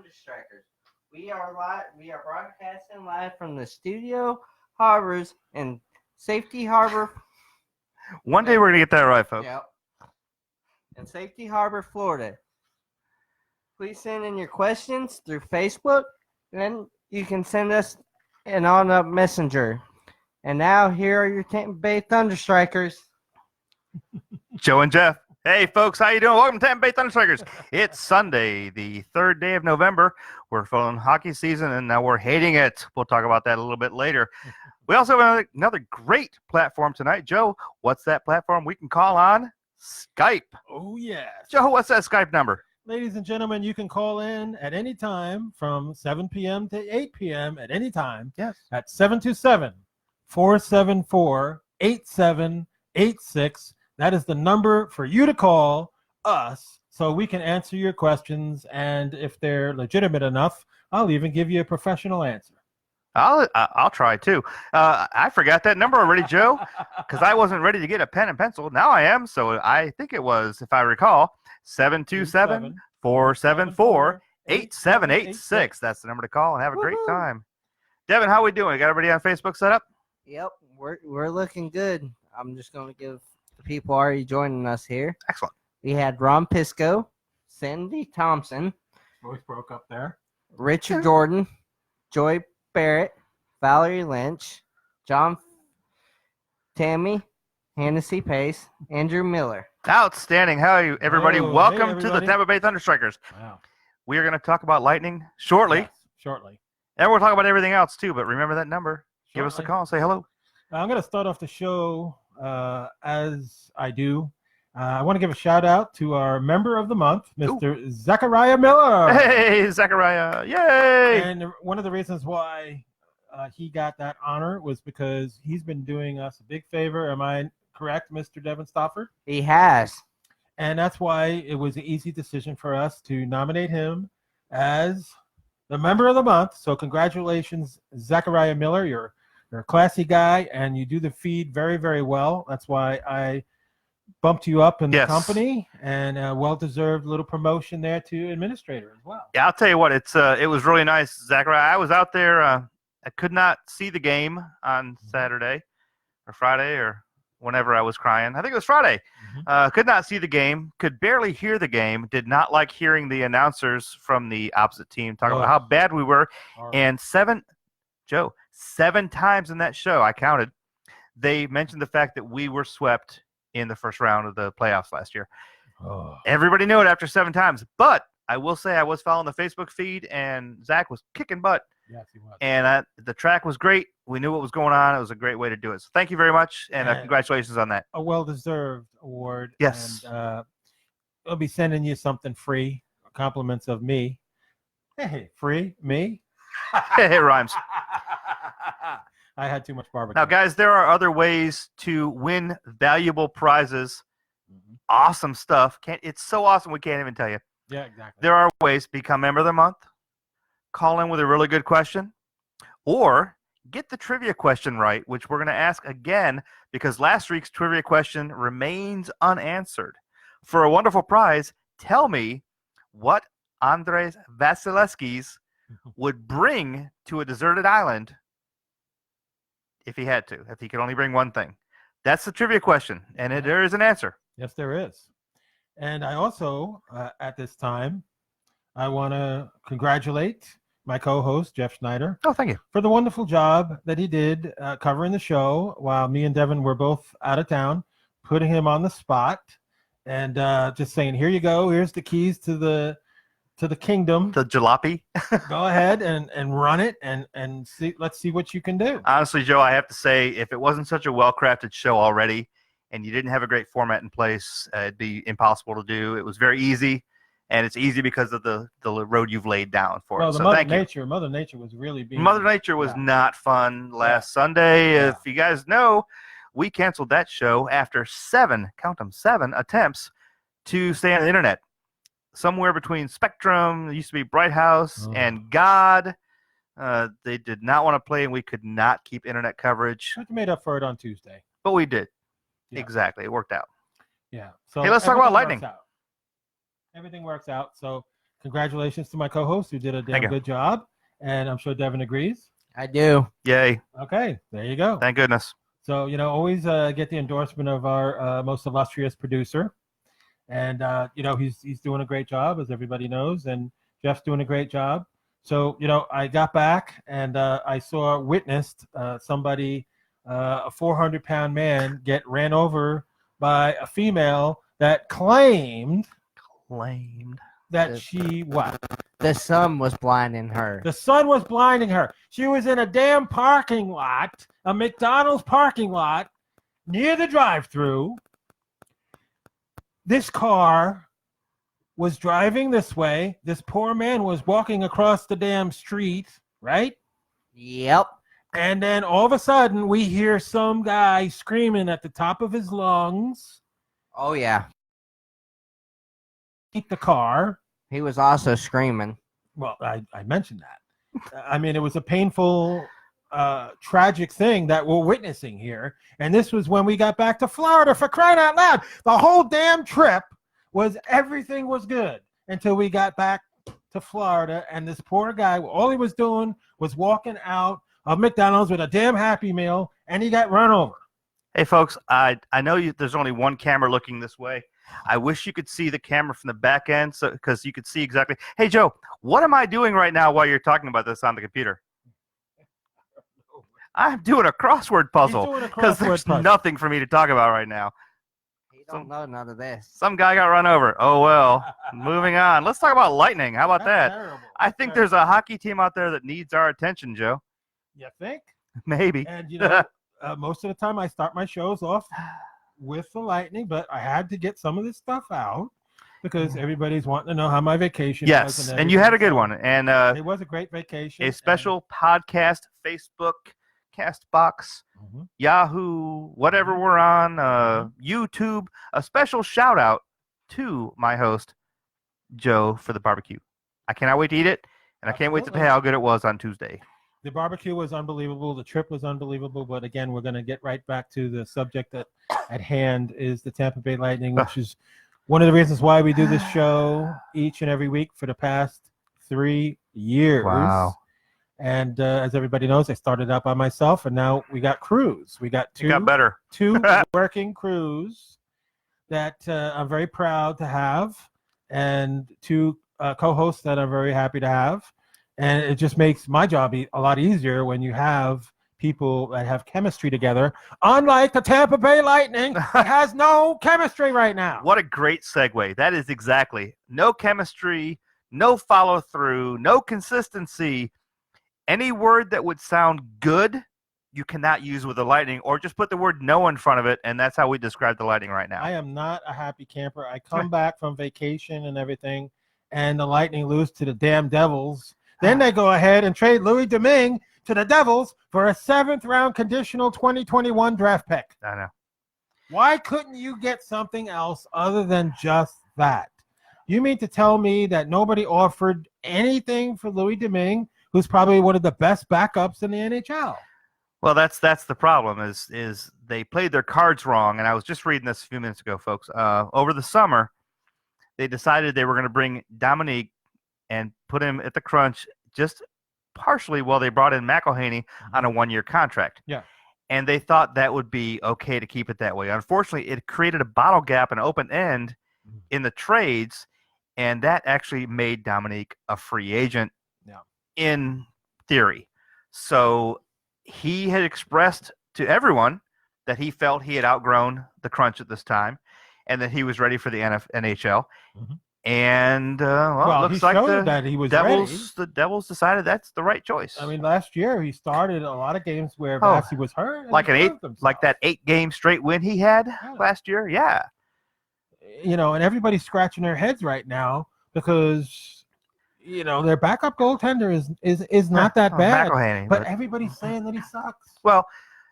Thunderstrikers. We are live. We are broadcasting live from the studio harbors in Safety Harbor. One day we're gonna get that right, folks. Yep. In Safety Harbor, Florida. Please send in your questions through Facebook, and you can send us an on-up messenger. And now here are your Tampa Bay Thunderstrikers. Joe and Jeff. Hey, folks, how you doing? Welcome to Tampa Bay Thunderstrikers. It's Sunday, the 3rd day of November. We're following hockey season, and now we're hating it. We'll talk about that a little bit later. We also have another great platform tonight. Joe, what's that platform we can call on? Skype. Oh, yes. Joe, what's that Skype number? Ladies and gentlemen, you can call in at any time from 7 p.m. to 8 p.m. at any time. Yes. At 727-474-8786. That is the number for you to call us so we can answer your questions. And if they're legitimate enough, I'll even give you a professional answer. I'll try too. I forgot that number already, Joe, because I wasn't ready to get a pen and pencil. Now I am. So I think it was, if I recall, 727-474-8786. That's the number to call and have a great time. Devin, how we doing? Got everybody on Facebook set up? Yep, we're looking good. I'm just going to give the people already joining us here. Excellent. We had Ron Pisco, Cindy Thompson, Voice broke up there. Richard Jordan, Joy Barrett, Valerie Lynch, John Tammy, Hennessy Pace, Andrew Miller. Outstanding. How are you, everybody? Hello. Welcome Hey, to the everybody. Tampa Bay Thunderstrikers. Wow. We are going to talk about Lightning shortly, Yes, shortly. and we'll talk about everything else too. But remember that number. Give us a Shortly. call. Say hello. I'm going to start off the show as I do. I want to give a shout out to our member of the month, Mr. Zachariah Miller. Hey, Zachariah. Yay. And one of the reasons why he got that honor was because he's been doing us a big favor. Am I correct, Mr. Devin Stofford? He has. And that's why it was an easy decision for us to nominate him as the member of the month. So congratulations, Zachariah Miller. You're a classy guy, and you do the feed very, very well. That's why I bumped you up in the company, and a well-deserved little promotion there to administrator as well. Yeah, I'll tell you what. It was really nice, Zachariah. I was out there. I could not see the game on Saturday or Friday or whenever I was crying. I think it was Friday. Could not see the game. Could barely hear the game. Did not like hearing the announcers from the opposite team talk about how bad we were. And 7 times in that show, I counted, they mentioned the fact that we were swept in the first round of the playoffs last year. Everybody knew it after 7 times. But I will say I was following the Facebook feed, and Zach was kicking butt. Yes, he was. And the track was great. We knew what was going on. It was a great way to do it. So thank you very much, and congratulations on that. A well-deserved award. Yes. And I'll be sending you something free, compliments of me. Hey, free? Me? It rhymes. I had too much barbecue. Now, guys, there are other ways to win valuable prizes. Awesome stuff. It's so awesome we can't even tell you. Yeah, exactly. There are ways to become member of the month, call in with a really good question, or get the trivia question right, which we're going to ask again because last week's trivia question remains unanswered. For a wonderful prize, tell me what Andres Vasilevskis would bring to a deserted island if he had to, if he could only bring one thing. That's the trivia question, and there is an answer. Yes, there is. And I also, at this time, I want to congratulate my co-host, Jeff Schneider. Oh, thank you. For the wonderful job that he did covering the show while me and Devin were both out of town, putting him on the spot and just saying, here you go. Here's the keys to the kingdom. The jalopy. Go ahead and run it and see. Let's see what you can do. Honestly, Joe, I have to say, if it wasn't such a well-crafted show already and you didn't have a great format in place, it'd be impossible to do. It was very easy, and it's easy because of the road you've laid down for it. So thank you. Mother Nature was really being. Mother Nature was not fun last Sunday. Yeah. If you guys know, we canceled that show after 7 attempts to stay on the internet. Somewhere between Spectrum, it used to be Bright House, and God. They did not want to play, and we could not keep internet coverage. We made up for it on Tuesday. But we did. Yeah. Exactly. It worked out. Yeah. So hey, let's talk about Lightning. Everything works out. So congratulations to my co-host who did a damn you. good job, and I'm sure Devin agrees. I do. Yay. Okay, there you go. Thank goodness. So, always get the endorsement of our most illustrious producer. And, he's doing a great job, as everybody knows, and Jeff's doing a great job. So, I got back and I witnessed somebody, a 400-pound man, get ran over by a female that claimed that she what? The sun was blinding her. The sun was blinding her. She was in a damn parking lot, a McDonald's parking lot, near the drive-thru. This car was driving this way. This poor man was walking across the damn street, right? Yep. And then all of a sudden, we hear some guy screaming at the top of his lungs. Oh, yeah. Keep the car. He was also screaming. Well, I mentioned that. I mean, it was a painful, tragic thing that we're witnessing here. And this was when we got back to Florida, for crying out loud. The whole damn trip everything was good until we got back to Florida. And this poor guy, all he was doing was walking out of McDonald's with a damn Happy Meal, and he got run over. Hey, folks, I know there's only one camera looking this way. I wish you could see the camera from the back end because you could see exactly. Hey, Joe, what am I doing right now while you're talking about this on the computer? I'm doing a crossword puzzle because there's nothing for me to talk about right now. He don't know none of this. Some guy got run over. Oh, well. Moving on. Let's talk about lightning. How about That's that? terrible. I think there's a hockey team out there that needs our attention, Joe. You think? Maybe. And, most of the time I start my shows off with the lightning, but I had to get some of this stuff out because everybody's wanting to know how my vacation was. Yes, and you had a good one. And it was a great vacation. A special podcast, Facebook, Castbox, Yahoo, whatever we're on, YouTube. A special shout out to my host, Joe, for the barbecue. I cannot wait to eat it, and I can't wait to tell you how good it was on Tuesday. The barbecue was unbelievable. The trip was unbelievable. But again, we're going to get right back to the subject at hand is the Tampa Bay Lightning, which is one of the reasons why we do this show each and every week for the past 3 years. Wow. And as everybody knows, I started out by myself, and now we got crews. We got two working crews that I'm very proud to have, and two co-hosts that I'm very happy to have. And it just makes my job a lot easier when you have people that have chemistry together. Unlike the Tampa Bay Lightning, it has no chemistry right now. What a great segue. That is exactly. No chemistry, no follow-through, no consistency. Any word that would sound good, you cannot use with the Lightning, or just put the word no in front of it, and that's how we describe the Lightning right now. I am not a happy camper. I come back from vacation and everything, and the Lightning lose to the damn Devils. Then they go ahead and trade Louis Domingue to the Devils for a 7th-round conditional 2021 draft pick. I know. Why couldn't you get something else other than just that? You mean to tell me that nobody offered anything for Louis Domingue, who's probably one of the best backups in the NHL? Well, that's the problem is they played their cards wrong, and I was just reading this a few minutes ago, folks. Over the summer, they decided they were going to bring Dominique and put him at the crunch just partially while they brought in McElhaney on a 1-year contract. Yeah. And they thought that would be okay to keep it that way. Unfortunately, it created a bottle gap, an open end in the trades, and that actually made Dominique a free agent in theory. So he had expressed to everyone that he felt he had outgrown the crunch at this time and that he was ready for the NHL. And it looks like the Devils decided that's the right choice. I mean, last year he started a lot of games where Vassy was hurt. Like that 8-game straight win he had last year. Yeah. And everybody's scratching their heads right now because their backup goaltender is not that bad. But everybody's saying that he sucks. Well,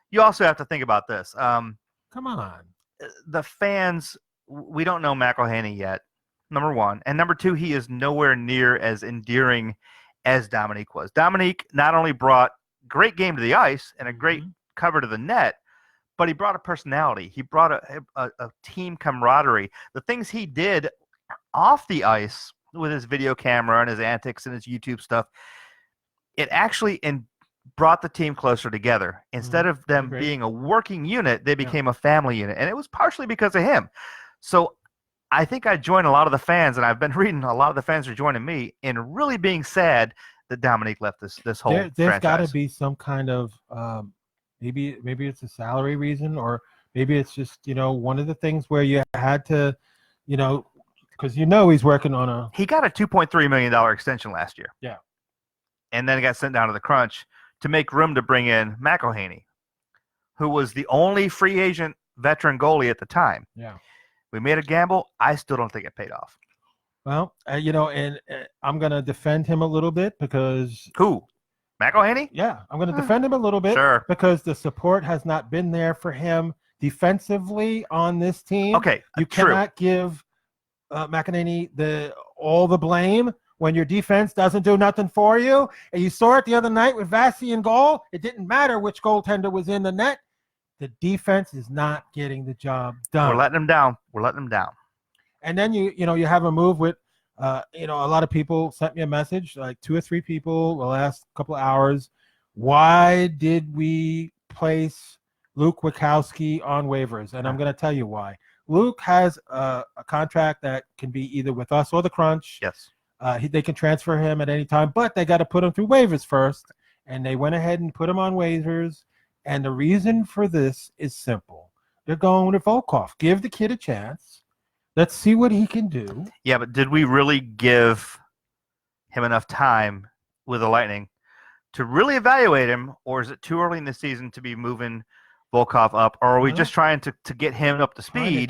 you also have to think about this. Come on. The fans, we don't know McElhaney yet. Number one. And number two, he is nowhere near as endearing as Dominique was. Dominique not only brought great game to the ice and a great cover to the net, but he brought a personality. He brought a team camaraderie. The things he did off the ice with his video camera and his antics and his YouTube stuff, it actually brought the team closer together. Instead of them being a working unit, they became a family unit. And it was partially because of him. So I think I joined a lot of the fans, and I've been reading a lot of the fans are joining me in really being sad that Dominique left this whole franchise. There's got to be some kind of maybe it's a salary reason, or maybe it's just, one of the things where you had to, because he's working on a. He got a $2.3 million extension last year. Yeah. And then it got sent down to the crunch to make room to bring in McElhaney, who was the only free agent veteran goalie at the time. Yeah. We made a gamble. I still don't think it paid off. Well, and I'm going to defend him a little bit because... Who? McElhaney? Yeah, I'm going to defend him a little bit. Sure. Because the support has not been there for him defensively on this team. Okay, you true. cannot give McElhaney all the blame when your defense doesn't do nothing for you. And you saw it the other night with Vasi in goal. It didn't matter which goaltender was in the net. The defense is not getting the job done. We're letting them down. And then you have a move with, a lot of people sent me a message, like 2 or 3 people the last couple of hours. Why did we place Luke Wachowski on waivers? And I'm going to tell you why. Luke has a contract that can be either with us or the Crunch. Yes. They can transfer him at any time, but they got to put him through waivers first. And they went ahead and put him on waivers. And the reason for this is simple. They're going with Volkov. Give the kid a chance. Let's see what he can do. Yeah, but did we really give him enough time with the Lightning to really evaluate him, or is it too early in the season to be moving Volkov up, or are we just trying to get him up to speed?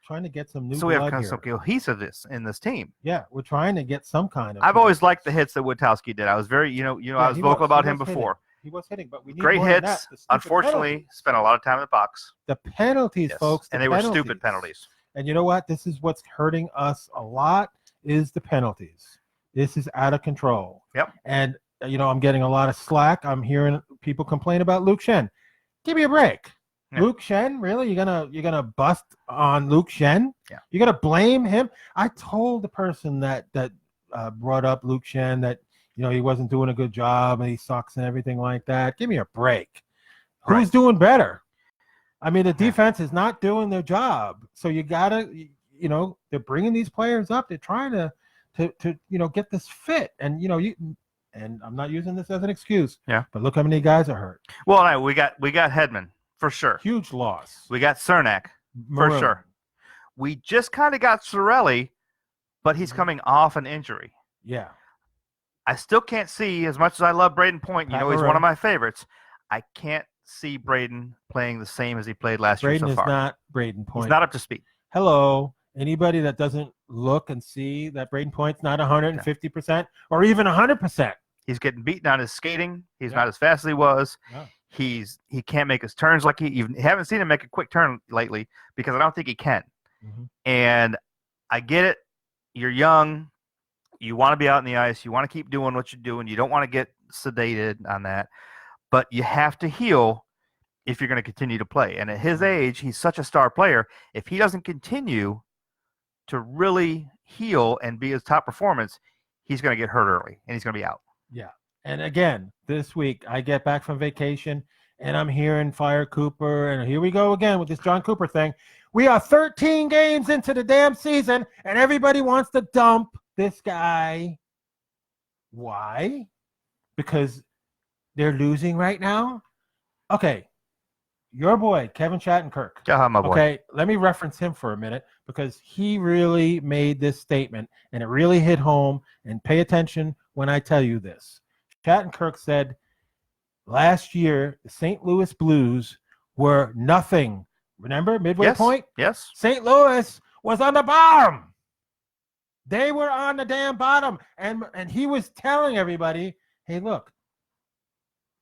Trying to get some new so we have blood kind of some here. cohesiveness in this team. Yeah, we're trying to get some kind of. I've always liked the hits that Wachowski did. I was very, I was vocal about him before. He was hitting, but we need great more hits. than that. The stupid Unfortunately, penalties. spent a lot of time in the box. The penalties, Yes. folks, and they were stupid penalties. And you know what? This is what's hurting us a lot is the penalties. This is out of control. Yep. And I'm getting a lot of slack. I'm hearing people complain about Luke Shen. Give me a break. Yeah. Luke Shen, really? You're gonna bust on Luke Shen? Yeah. You're gonna blame him? I told the person that brought up Luke Shen that he wasn't doing a good job and he sucks and everything like that. Give me a break. Right. Who's doing better? I mean, the defense is not doing their job. So you gotta, they're bringing these players up. They're trying to get this fit. And and I'm not using this as an excuse. Yeah. But look how many guys are hurt. Well, we got Hedman for sure. Huge loss. We got Cernak for sure. We just kind of got Cirelli, but he's coming off an injury. Yeah. I still can't see, as much as I love Braden Point, he's one of my favorites. I can't see Braden playing the same as he played last year so far. Braden is not Braden Point. He's not up to speed. Hello. Anybody that doesn't look and see that Braden Point's not 150% or even 100%. He's getting beaten on his skating. He's not as fast as he was. Yeah. He can't make his turns like you haven't seen him make a quick turn lately because I don't think he can. Mm-hmm. And I get it. You're young. You want to be out in the ice. You want to keep doing what you're doing. You don't want to get sedated on that. But you have to heal if you're going to continue to play. And at his age, he's such a star player. If he doesn't continue to really heal and be his top performance, he's going to get hurt early and he's going to be out. Yeah. And again, this week I get back from vacation and I'm hearing Fire Cooper. And here we go again with this John Cooper thing. We are 13 games into the damn season and everybody wants to dump this guy. Why? Because they're losing right now? Okay. Your boy, Kevin Shattenkirk. My boy. Okay, let me reference him for a minute because he really made this statement and it really hit home. And pay attention when I tell you this. Shattenkirk said last year, the St. Louis Blues were nothing. Remember midway point? Yes. St. Louis was on the bottom. They were on the damn bottom. And he was telling everybody, hey, look,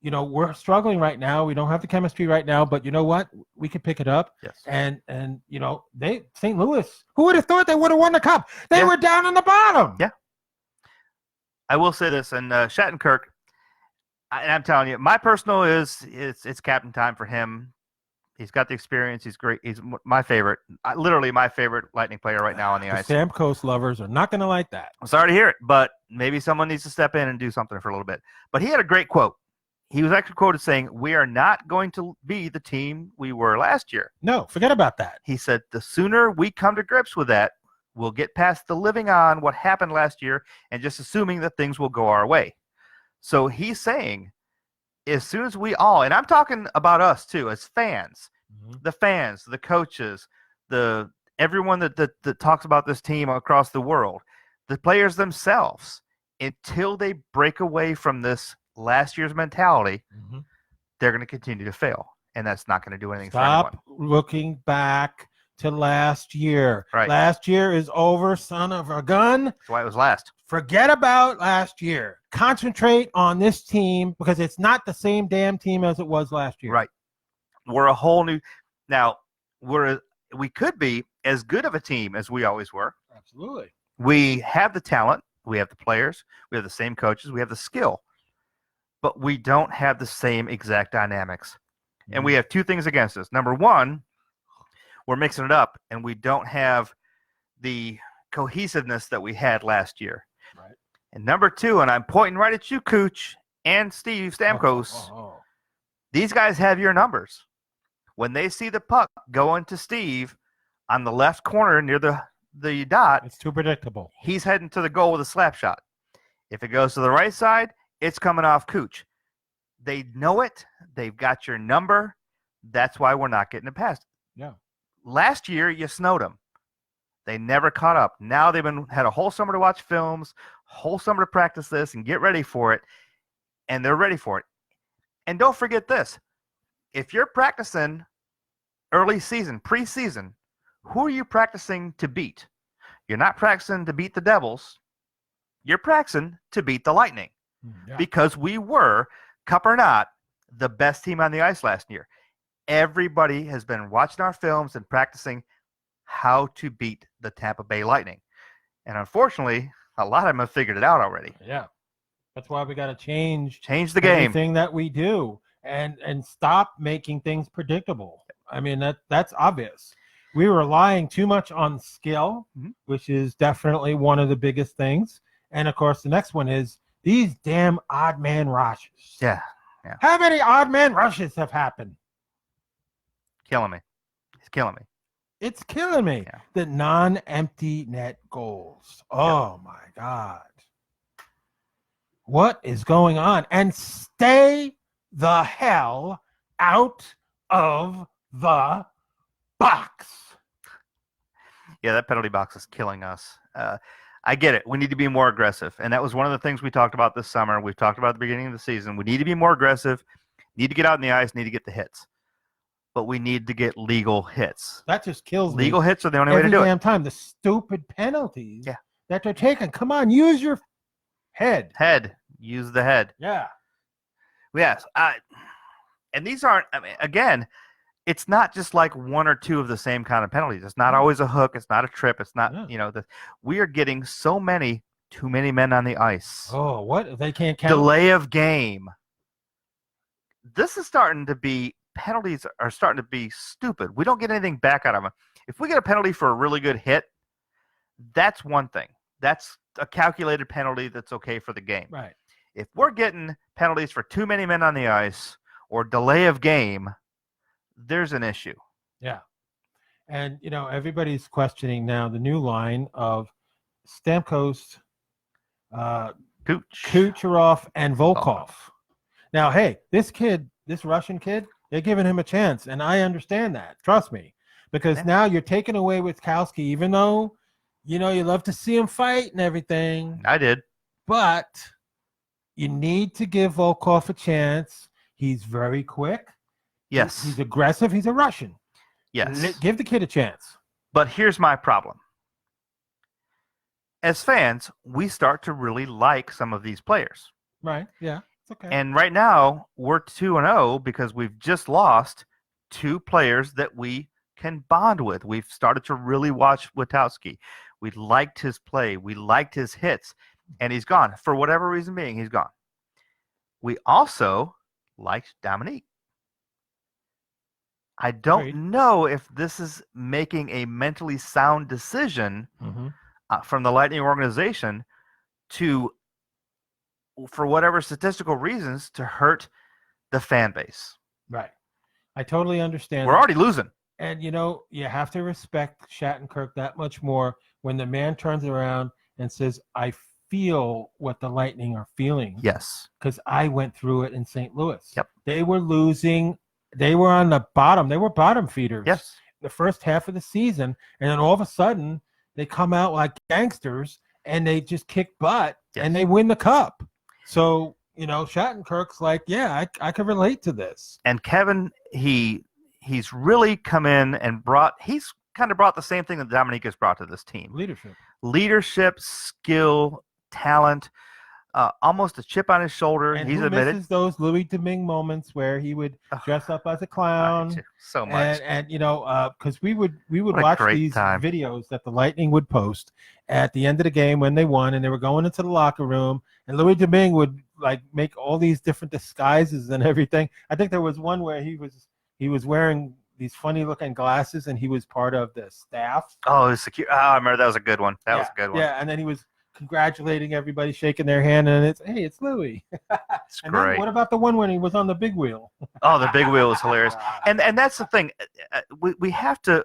we're struggling right now. We don't have the chemistry right now, but you know what? We could pick it up. Yes. And St. Louis, who would have thought they would have won the cup? They were down on the bottom. Yeah. I will say this, and Shattenkirk, and I'm telling you, my personal it's captain time for him. He's got the experience. He's great. He's my favorite, literally my favorite Lightning player right now on the The ice. Stamkos lovers are not going to like that. I'm sorry to hear it, but maybe someone needs to step in and do something for a little bit. But he had a great quote. He was actually quoted saying, "We are not going to be the team we were last year." No, forget about that. He said, "The sooner we come to grips with that, we'll get past the living on what happened last year and just assuming that things will go our way." So he's saying, as soon as we all, and I'm talking about us too, as fans, the fans, the coaches, everyone that talks about this team across the world, the players themselves, until they break away from this last year's mentality, they're going to continue to fail, and that's not going to do anything for anyone. Stop looking back to last year. Right. Last year is over, son of a gun. That's why it was last. Forget about last year. Concentrate on this team because it's not the same damn team as it was last year. Right. We're a whole new – now, we could be as good of a team as we always were. Absolutely. We have the talent. We have the players. We have the same coaches. We have the skill. But we don't have the same exact dynamics. And we have two things against us. Number one, we're mixing it up, and we don't have the cohesiveness that we had last year. Right. And number two, and I'm pointing right at you, Cooch, and Steve Stamkos, these guys have your numbers. When they see the puck going to Steve on the left corner near the dot, it's too predictable. He's heading to the goal with a slap shot. If it goes to the right side, it's coming off Cooch. They know it. They've got your number. That's why we're not getting it past. Yeah. Last year, you snowed them. They never caught up. Now they've had a whole summer to watch films, whole summer to practice this and get ready for it, and they're ready for it. And don't forget this. If you're practicing early season, preseason, who are you practicing to beat? You're not practicing to beat the Devils. You're practicing to beat the Lightning. Yeah. Because we were, cup or not, the best team on the ice last year. Everybody has been watching our films and practicing how to beat the Tampa Bay Lightning. And unfortunately, a lot of them have figured it out already. Yeah. That's why we got to change the game. Everything that we do and stop making things predictable. I mean, that's obvious. We were relying too much on skill, which is definitely one of the biggest things. And, of course, the next one is these damn odd man rushes. Yeah. How many odd man rushes have happened? Killing me. It's killing me. It's killing me. Yeah. The non-empty net goals. Oh, my God. What is going on? And stay the hell out of the box. Yeah, that penalty box is killing us. I get it. We need to be more aggressive. And that was one of the things we talked about this summer. We've talked about at the beginning of the season. We need to be more aggressive, need to get out in the ice, need to get the hits. But we need to get legal hits. That just kills me. Legal hits are the only way to do every it. damn time. The stupid penalties Yeah. that they're taking. Come on, use your head. Head. Use the head. Yeah. Yes. And these aren't, I mean, again, it's not just like one or two of the same kind of penalties. It's not always a hook. It's not a trip. It's not, we are getting so many, too many men on the ice. Oh, what? They can't count. Delay of game. This is starting to be, penalties are starting to be stupid. We don't get anything back out of them. If we get a penalty for a really good hit, that's one thing. That's a calculated penalty that's okay for the game. Right. If we're getting penalties for too many men on the ice or delay of game, there's an issue. Yeah. And, everybody's questioning now the new line of Stamkos, Kucherov, and Volkov. Now, hey, this Russian kid, they're giving him a chance, and I understand that. Trust me. Because now you're taking away Witkowski, even though, you love to see him fight and everything. I did. But you need to give Volkov a chance. He's very quick. Yes. He's aggressive. He's a Russian. Yes. Give the kid a chance. But here's my problem. As fans, we start to really like some of these players. Right. Yeah. It's okay. And right now, we're 2-0 because we've just lost two players that we can bond with. We've started to really watch Witkowski. We liked his play. We liked his hits. And he's gone. For whatever reason being, he's gone. We also liked Dominique. I don't Agreed. know if this is making a mentally sound decision Mm-hmm. from the Lightning organization to, for whatever statistical reasons, to hurt the fan base. Right. I totally understand. We're already losing. And, you have to respect Shattenkirk that much more when the man turns around and says, I feel what the Lightning are feeling. Yes. Because I went through it in St. Louis. Yep. They were losing. They were on the bottom. They were bottom feeders. Yes. The first half of the season. And then all of a sudden, they come out like gangsters and they just kick butt and they win the cup. So, Shattenkirk's like, yeah, I can relate to this. And Kevin, he's really come in and he's kind of brought the same thing that Dominique has brought to this team. Leadership, skill, talent, almost a chip on his shoulder. And he's who admitted misses those Louis Domingue moments where he would dress up as a clown. So much. And because we would What a watch great these time. videos that the Lightning would post at the end of the game when they won and they were going into the locker room, and Louis Domingue would make all these different disguises and everything. I think there was one where he was wearing these funny looking glasses and he was part of the staff. Oh, it was secure. Oh, I remember that was a good one. That was a good one. Yeah, and then he was congratulating everybody, shaking their hand, and it's Louis. It's and great. then what about the one when he was on the big wheel? Oh, the big wheel was hilarious. And that's the thing. We have to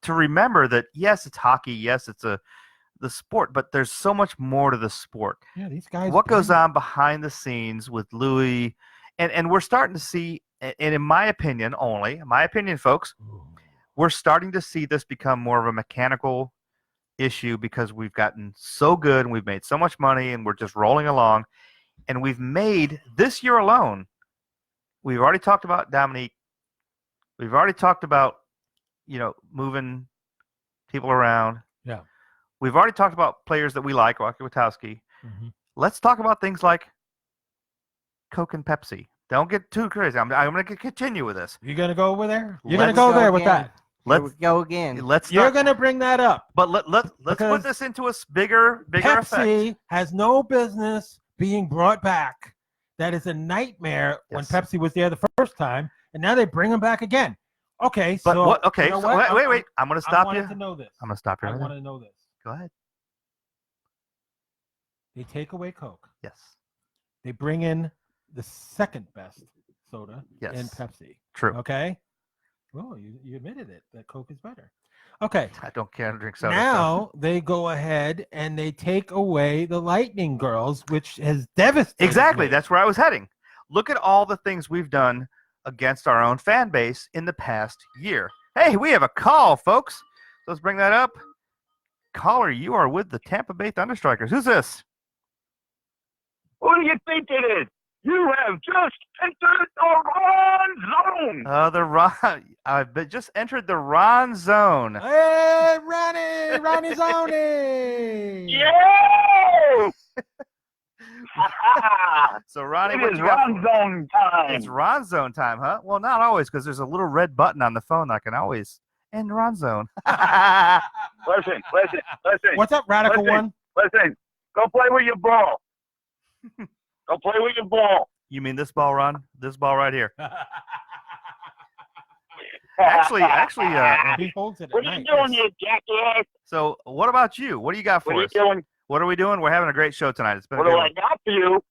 remember that, yes, it's hockey. Yes, it's the sport, but there's so much more to the sport. Yeah, these guys. What goes on behind the scenes with Louis, and we're starting to see, and in my opinion, folks, we're starting to see this become more of a mechanical issue because we've gotten so good and we've made so much money and we're just rolling along, and we've made this year alone. We've already talked about Dominique. We've already talked about moving people around. Yeah. We've already talked about players that we like, Walker Witowski. Mm-hmm. Let's talk about things like Coke and Pepsi. Don't get too crazy. I'm going to continue with this. You're going to go over there? You're Let's going to go there with again. that? Here we go again. You're going to bring that up. But let's put this into a bigger Pepsi effect. has no business being brought back. That is a nightmare when Pepsi was there the first time, and now they bring them back again. Okay, but so what? Okay, you know so what? wait. I'm going to stop you. I wanted to know this. I'm going to stop you. I want to know this. Go ahead. They take away Coke. Yes. They bring in the second best soda Yes. in Pepsi. True. Okay. Well, you admitted it that Coke is better. Okay. I don't care to drink soda. Now they go ahead and they take away the Lightning Girls, which has devastated Exactly. me. That's where I was heading. Look at all the things we've done against our own fan base in the past year. Hey, we have a call, folks. So let's bring that up. Caller, you are with the Tampa Bay Thunderstrikers. Who's this? Who do you think it is? You have just entered the Ron Zone. I've just entered the Ron Zone. Hey, Ronnie Zoni! Yeah! So, Ronnie, It what is you got Ron for- Zone time. It's Ron Zone time, huh? Well, not always, because there's a little red button on the phone that I can always end Ron Zone. Listen. What's up, Radical Listen. One? Listen, go play with your ball. Go play with your ball. You mean this ball, Ron? This ball right here. Actually, He holds it at what are night. you doing here, jackass? so what about you? What do you got for What are you us? doing? What are we doing? We're having a great show tonight. It's been a What good do I one. got for you?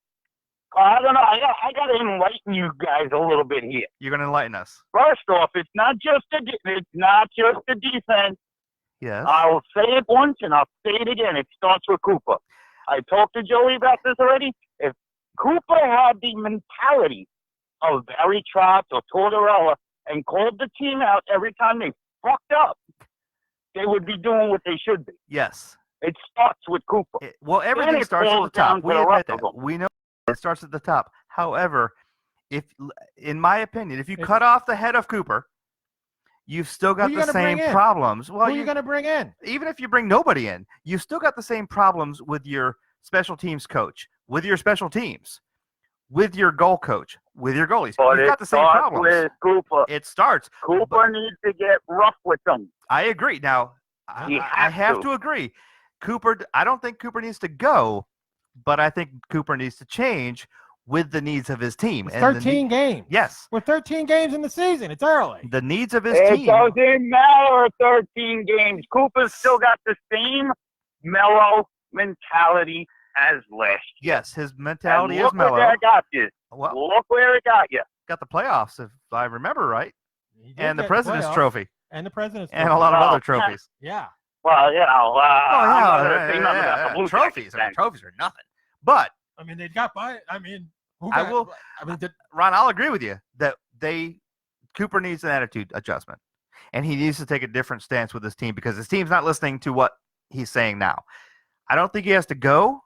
I don't know. I got to enlighten you guys a little bit here. You're going to enlighten us. First off, it's not just the defense. Yes. I'll say it once and I'll say it again. It starts with Cooper. I talked to Joey about this already. If Cooper had the mentality of Barry Trotz or Tortorella and called the team out every time they fucked up, they would be doing what they should be. Yes. It starts with Cooper. Well, everything it starts at falls the top. down to We the admit rest of that. them. We know it starts at the top. However, in my opinion, if you cut off the head of Cooper, you've still got Who you the gonna same bring in? problems. Well, Who are you going to bring in? even if you bring nobody in, you've still got the same problems with your special teams coach, with your special teams, with your goal coach, with your goalies. But You've it got the same starts problems. with Cooper. It starts. Cooper needs to get rough with them. I agree. Now, He I has have to. to agree. Cooper, I don't think Cooper needs to go, but I think Cooper needs to change with the needs of his team. It's And the 13 games. Yes. We're 13 games in the season. It's early. The needs of his It team. doesn't matter 13 games. Cooper's still got the same mellow mentality as last year. Yes, his mentality And is look where mellow. that got you. Well, Look where it got you. got the playoffs, if I remember right, He did and the get President's playoffs. Trophy, And the President's and a Trophy. lot of Well, other trophies. Yeah. Well, you know, I'm not going to say nothing yeah, about the Blue trophies. Jackets I mean, then. trophies are nothing. But I mean, they got by. I mean, who I got, will- I mean, Ron, I'll agree with you that Cooper needs an attitude adjustment, and he needs to take a different stance with his team because his team's not listening to what he's saying now. I don't think he has to go,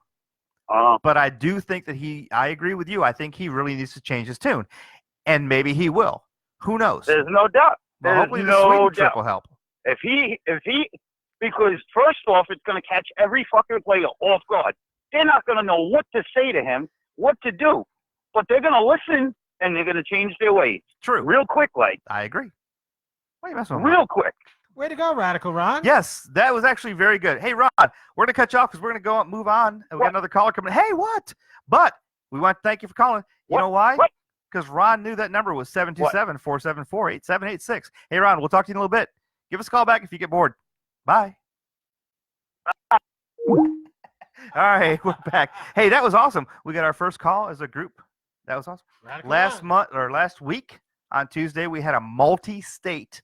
but I do think that I agree with you. I think he really needs to change his tune, and maybe he will. Who knows? There's no doubt. Well, There's hopefully the no Sweden trip doubt. will help. If he, because first off, it's going to catch every fucking player off guard. They're not going to know what to say to him, what to do, but they're going to listen and they're going to change their ways True. real quick, like I agree. What are you messing with? real quick. way to go, Radical Ron. Yes, that was actually very good. Hey, Ron, we're going to cut you off because we're going to go move on. And we got What? another caller coming. Hey, what? But we want to thank you for calling. You What? know why? What? Because Ron knew that number was 727-474-8786. Hey, Ron, we'll talk to you in a little bit. Give us a call back if you get bored. Bye. All right, we're back. Hey, that was awesome. We got our first call as a group. That was awesome. Radical Last week on Tuesday, we had a multi-state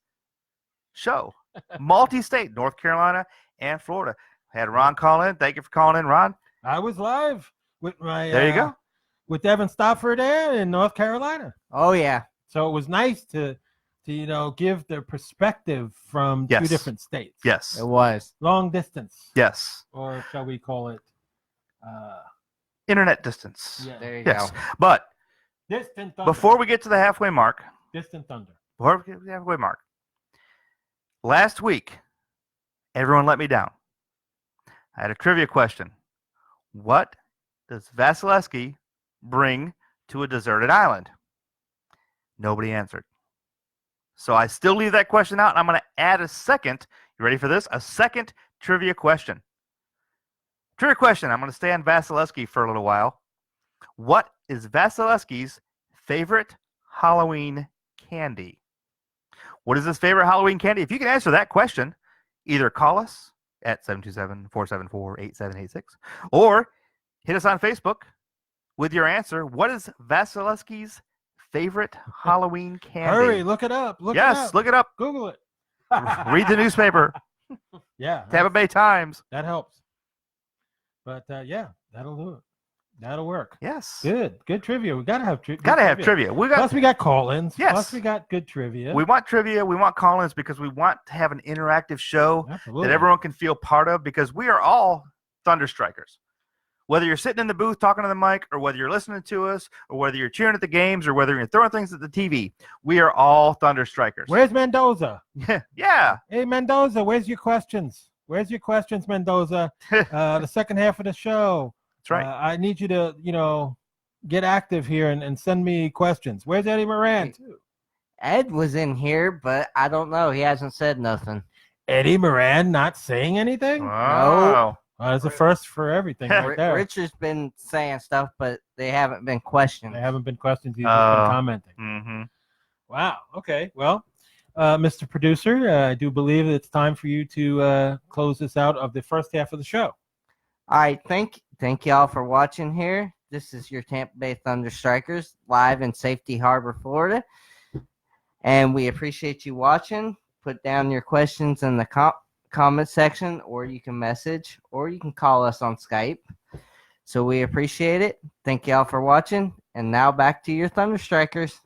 show. Multi-state, North Carolina and Florida. Had Ron call in. Thank you for calling in, Ron. I was live with my. There you go. With Evan Stafford there in North Carolina. Oh yeah. So it was nice to give the perspective from Yes. two different states. Yes. It was. Long distance. Yes. Or shall we call it Internet distance. yeah. There you Yes. go. But Distant Thunder. before we get to the halfway mark, Distant Thunder. last week, everyone let me down. I had a trivia question. What does Vasilevsky bring to a deserted island? Nobody answered. So I still leave that question out, and I'm going to add a second. You ready for this? A second trivia question. Trivia question. I'm going to stay on Vasilevsky for a little while. What is Vasilevsky's favorite Halloween candy? What is his favorite Halloween candy? If you can answer that question, either call us at 727-474-8786 or hit us on Facebook with your answer. What is Vasilevsky's favorite Halloween candy? Hurry, look it up. Look it Yes, up. look it up. Google it. Read the newspaper. Yeah. Tampa Bay Times. That helps. But yeah, that'll do it. That'll work. Yes. Good trivia. We gotta have trivia. Gotta have trivia. Plus, we got call-ins. Yes. Plus, we got good trivia. We want trivia. We want call-ins because we want to have an interactive show Absolutely. that everyone can feel part of because we are all Thunderstrikers. Whether you're sitting in the booth talking to the mic or whether you're listening to us or whether you're cheering at the games or whether you're throwing things at the TV, we are all Thunderstrikers. Where's Mendoza? Yeah. Hey, Mendoza, where's your questions? Where's your questions, Mendoza? The second half of the show. That's right. I need you to, get active here and send me questions. Where's Eddie Moran? Too? Ed was in here, but I don't know. He hasn't said nothing. Eddie Moran not saying anything? Oh. That's a first for everything right there. Richard's been saying stuff, but they haven't been questioned. They haven't been questions. He's just been commenting. Mm-hmm. Wow. Okay. Well, Mr. Producer, I do believe it's time for you to close this out of the first half of the show. All right, thank y'all for watching here. This is your Tampa Bay Thunderstrikers live in Safety Harbor, Florida. And we appreciate you watching. Put down your questions in the comment section, or you can message, or you can call us on Skype. So we appreciate it. Thank y'all for watching. And now back to your Thunderstrikers.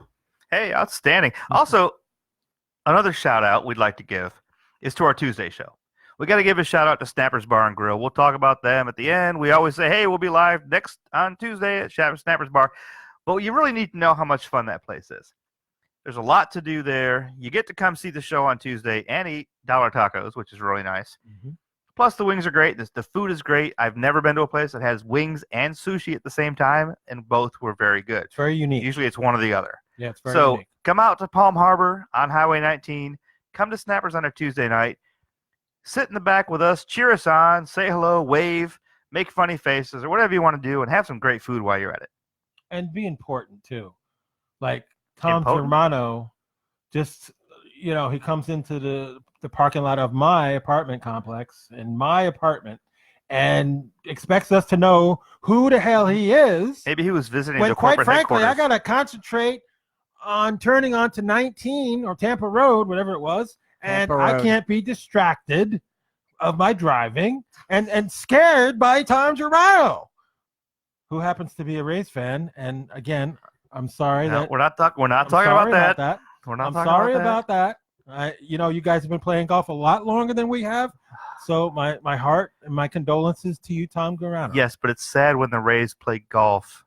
Hey, outstanding. Also, another shout out we'd like to give is to our Tuesday show. We got to give a shout out to Snappers Bar and Grill. We'll talk about them at the end. We always say, hey, we'll be live next on Tuesday at Snappers Bar. But you really need to know how much fun that place is. There's a lot to do there. You get to come see the show on Tuesday and eat dollar tacos, which is really nice. Mm-hmm. Plus, the wings are great. The food is great. I've never been to a place that has wings and sushi at the same time, and both were very good. It's very unique. Usually it's one or the other. Yeah, it's very So unique. come out to Palm Harbor on Highway 19. Come to Snappers on a Tuesday night. Sit in the back with us. Cheer us on. Say hello. Wave. Make funny faces or whatever you want to do, and have some great food while you're at it. and be important too. Like Tom Impotent? Germano, just he comes into the parking lot of my apartment complex in my apartment and expects us to know who the hell he is. Maybe he was visiting When the quite corporate frankly, I headquarters. gotta concentrate on turning onto 19 or Tampa Road, whatever it was, and Tampa I Road. can't be distracted of my driving and scared by Tom Germano, who happens to be a Rays fan. And again, I'm sorry No, that we're not talking I'm about sorry that. We're not I'm talking sorry about that. about that. You guys have been playing golf a lot longer than we have. So my heart and my condolences to you, Tom Germano. Yes, but it's sad when the Rays play golf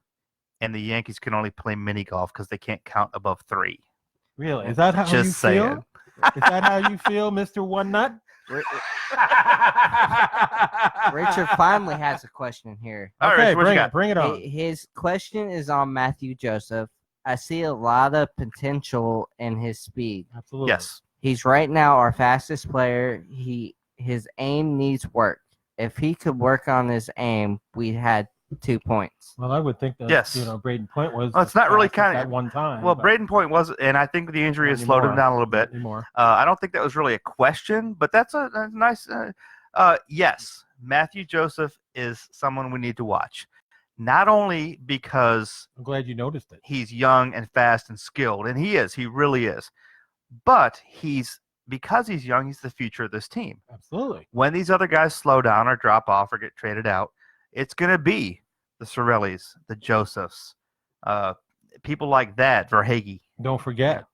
and the Yankees can only play mini golf because they can't count above 3. Really? Is that how Just you saying. feel? Is that how you feel, Mr. One Nut? Richard finally has a question here. All right, Okay, Rich, what you got? bring it on. His question is on Matthew Joseph. I see a lot of potential in his speed. Absolutely. Yes. He's right now our fastest player. His aim needs work. If he could work on his aim, we had 2 points. Well, I would think that Yes. Braden Point was. Well, it's not really fastest kinda- at one time. Well, but Braden Point was, and I think the injury not has slowed him anymore. down a little bit. Not anymore. I don't think that was really a question, but that's a nice. Yes, Matthew Joseph is someone we need to watch. Not only because I'm glad you noticed it. he's young and fast and skilled, and he really is, but because he's young, he's the future of this team. Absolutely. When these other guys slow down or drop off or get traded out, it's going to be the Sorellis, the Josephs, people like that, Verhage. Don't forget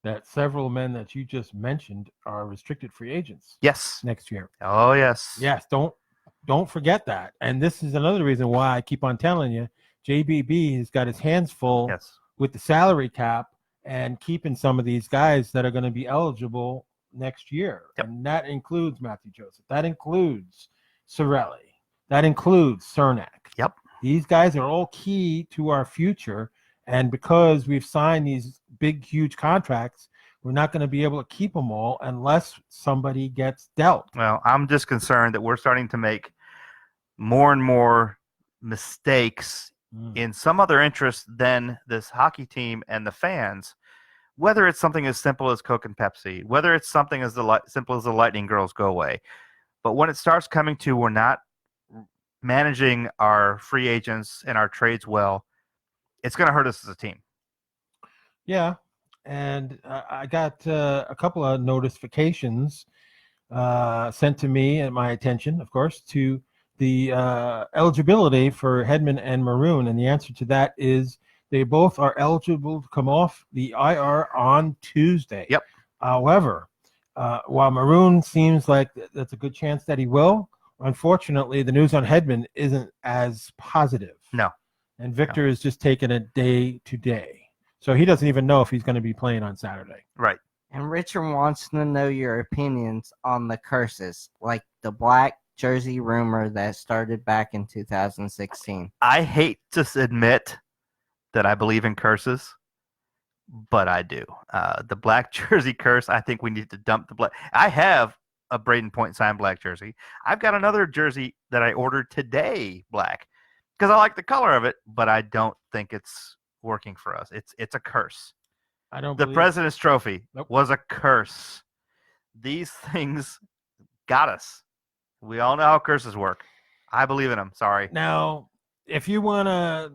that several men that you just mentioned are restricted free agents Yes. next year. Oh, yes. Yes, don't forget that. And this is another reason why I keep on telling you, JBB has got his hands full Yes. with the salary cap and keeping some of these guys that are going to be eligible next year. Yep. And that includes Matthew Joseph. That includes Sorelli. That includes Cernak. Yep. These guys are all key to our future. And because we've signed these big, huge contracts, we're not going to be able to keep them all unless somebody gets dealt. Well, I'm just concerned that we're starting to make more and more mistakes in some other interest than this hockey team and the fans, whether it's something as simple as Coke and Pepsi, whether it's something as simple as the Lightning girls go away. But when it starts coming to we're not managing our free agents and our trades well, it's going to hurt us as a team. Yeah. And I got a couple of notifications sent to me and my attention, of course, to the eligibility for Hedman and Maroon. And the answer to that is they both are eligible to come off the IR on Tuesday. Yep. However, while Maroon seems like that's a good chance that he will, unfortunately, the news on Hedman isn't as positive. No. And Victor is just taking it day to day. So he doesn't even know if he's going to be playing on Saturday. Right. And Richard wants to know your opinions on the curses, like the black jersey rumor that started back in 2016. I hate to admit that I believe in curses, but I do. The black jersey curse, I think we need to dump the black. I have a Braden Point signed black jersey. I've got another jersey that I ordered today, black, because I like the color of it, but I don't think it's working for us. It's a curse. I don't. The President's Trophy Nope. was a curse. These things got us. We all know how curses work. I believe in them. Sorry. Now, if you want to,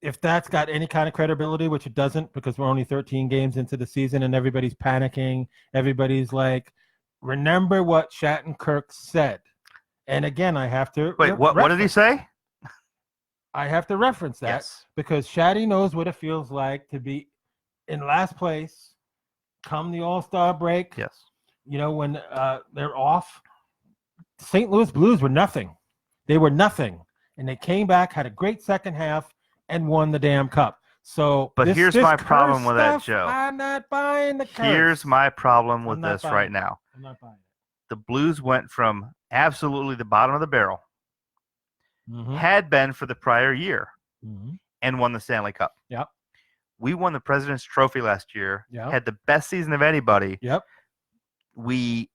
if that's got any kind of credibility, which it doesn't, because we're only 13 games into the season and everybody's panicking. Everybody's like, remember what Shattenkirk said. And again, I have to. Wait, what did he say? I have to reference that Yes. because Shaddy knows what it feels like to be in last place come the All-Star break. Yes. You know, when they're off. St. Louis Blues were nothing. They were nothing. And they came back, had a great second half, and won the damn cup. So, But here's my problem curse with that, stuff, Joe. I'm not buying the curse. Here's my problem with I'm not this buying right it. now. I'm not buying it. The Blues went from absolutely the bottom of the barrel, Mhm. had been for the prior year, Mhm. and won the Stanley Cup. Yep. We won the President's Trophy last year, Yep. had the best season of anybody. Yep. We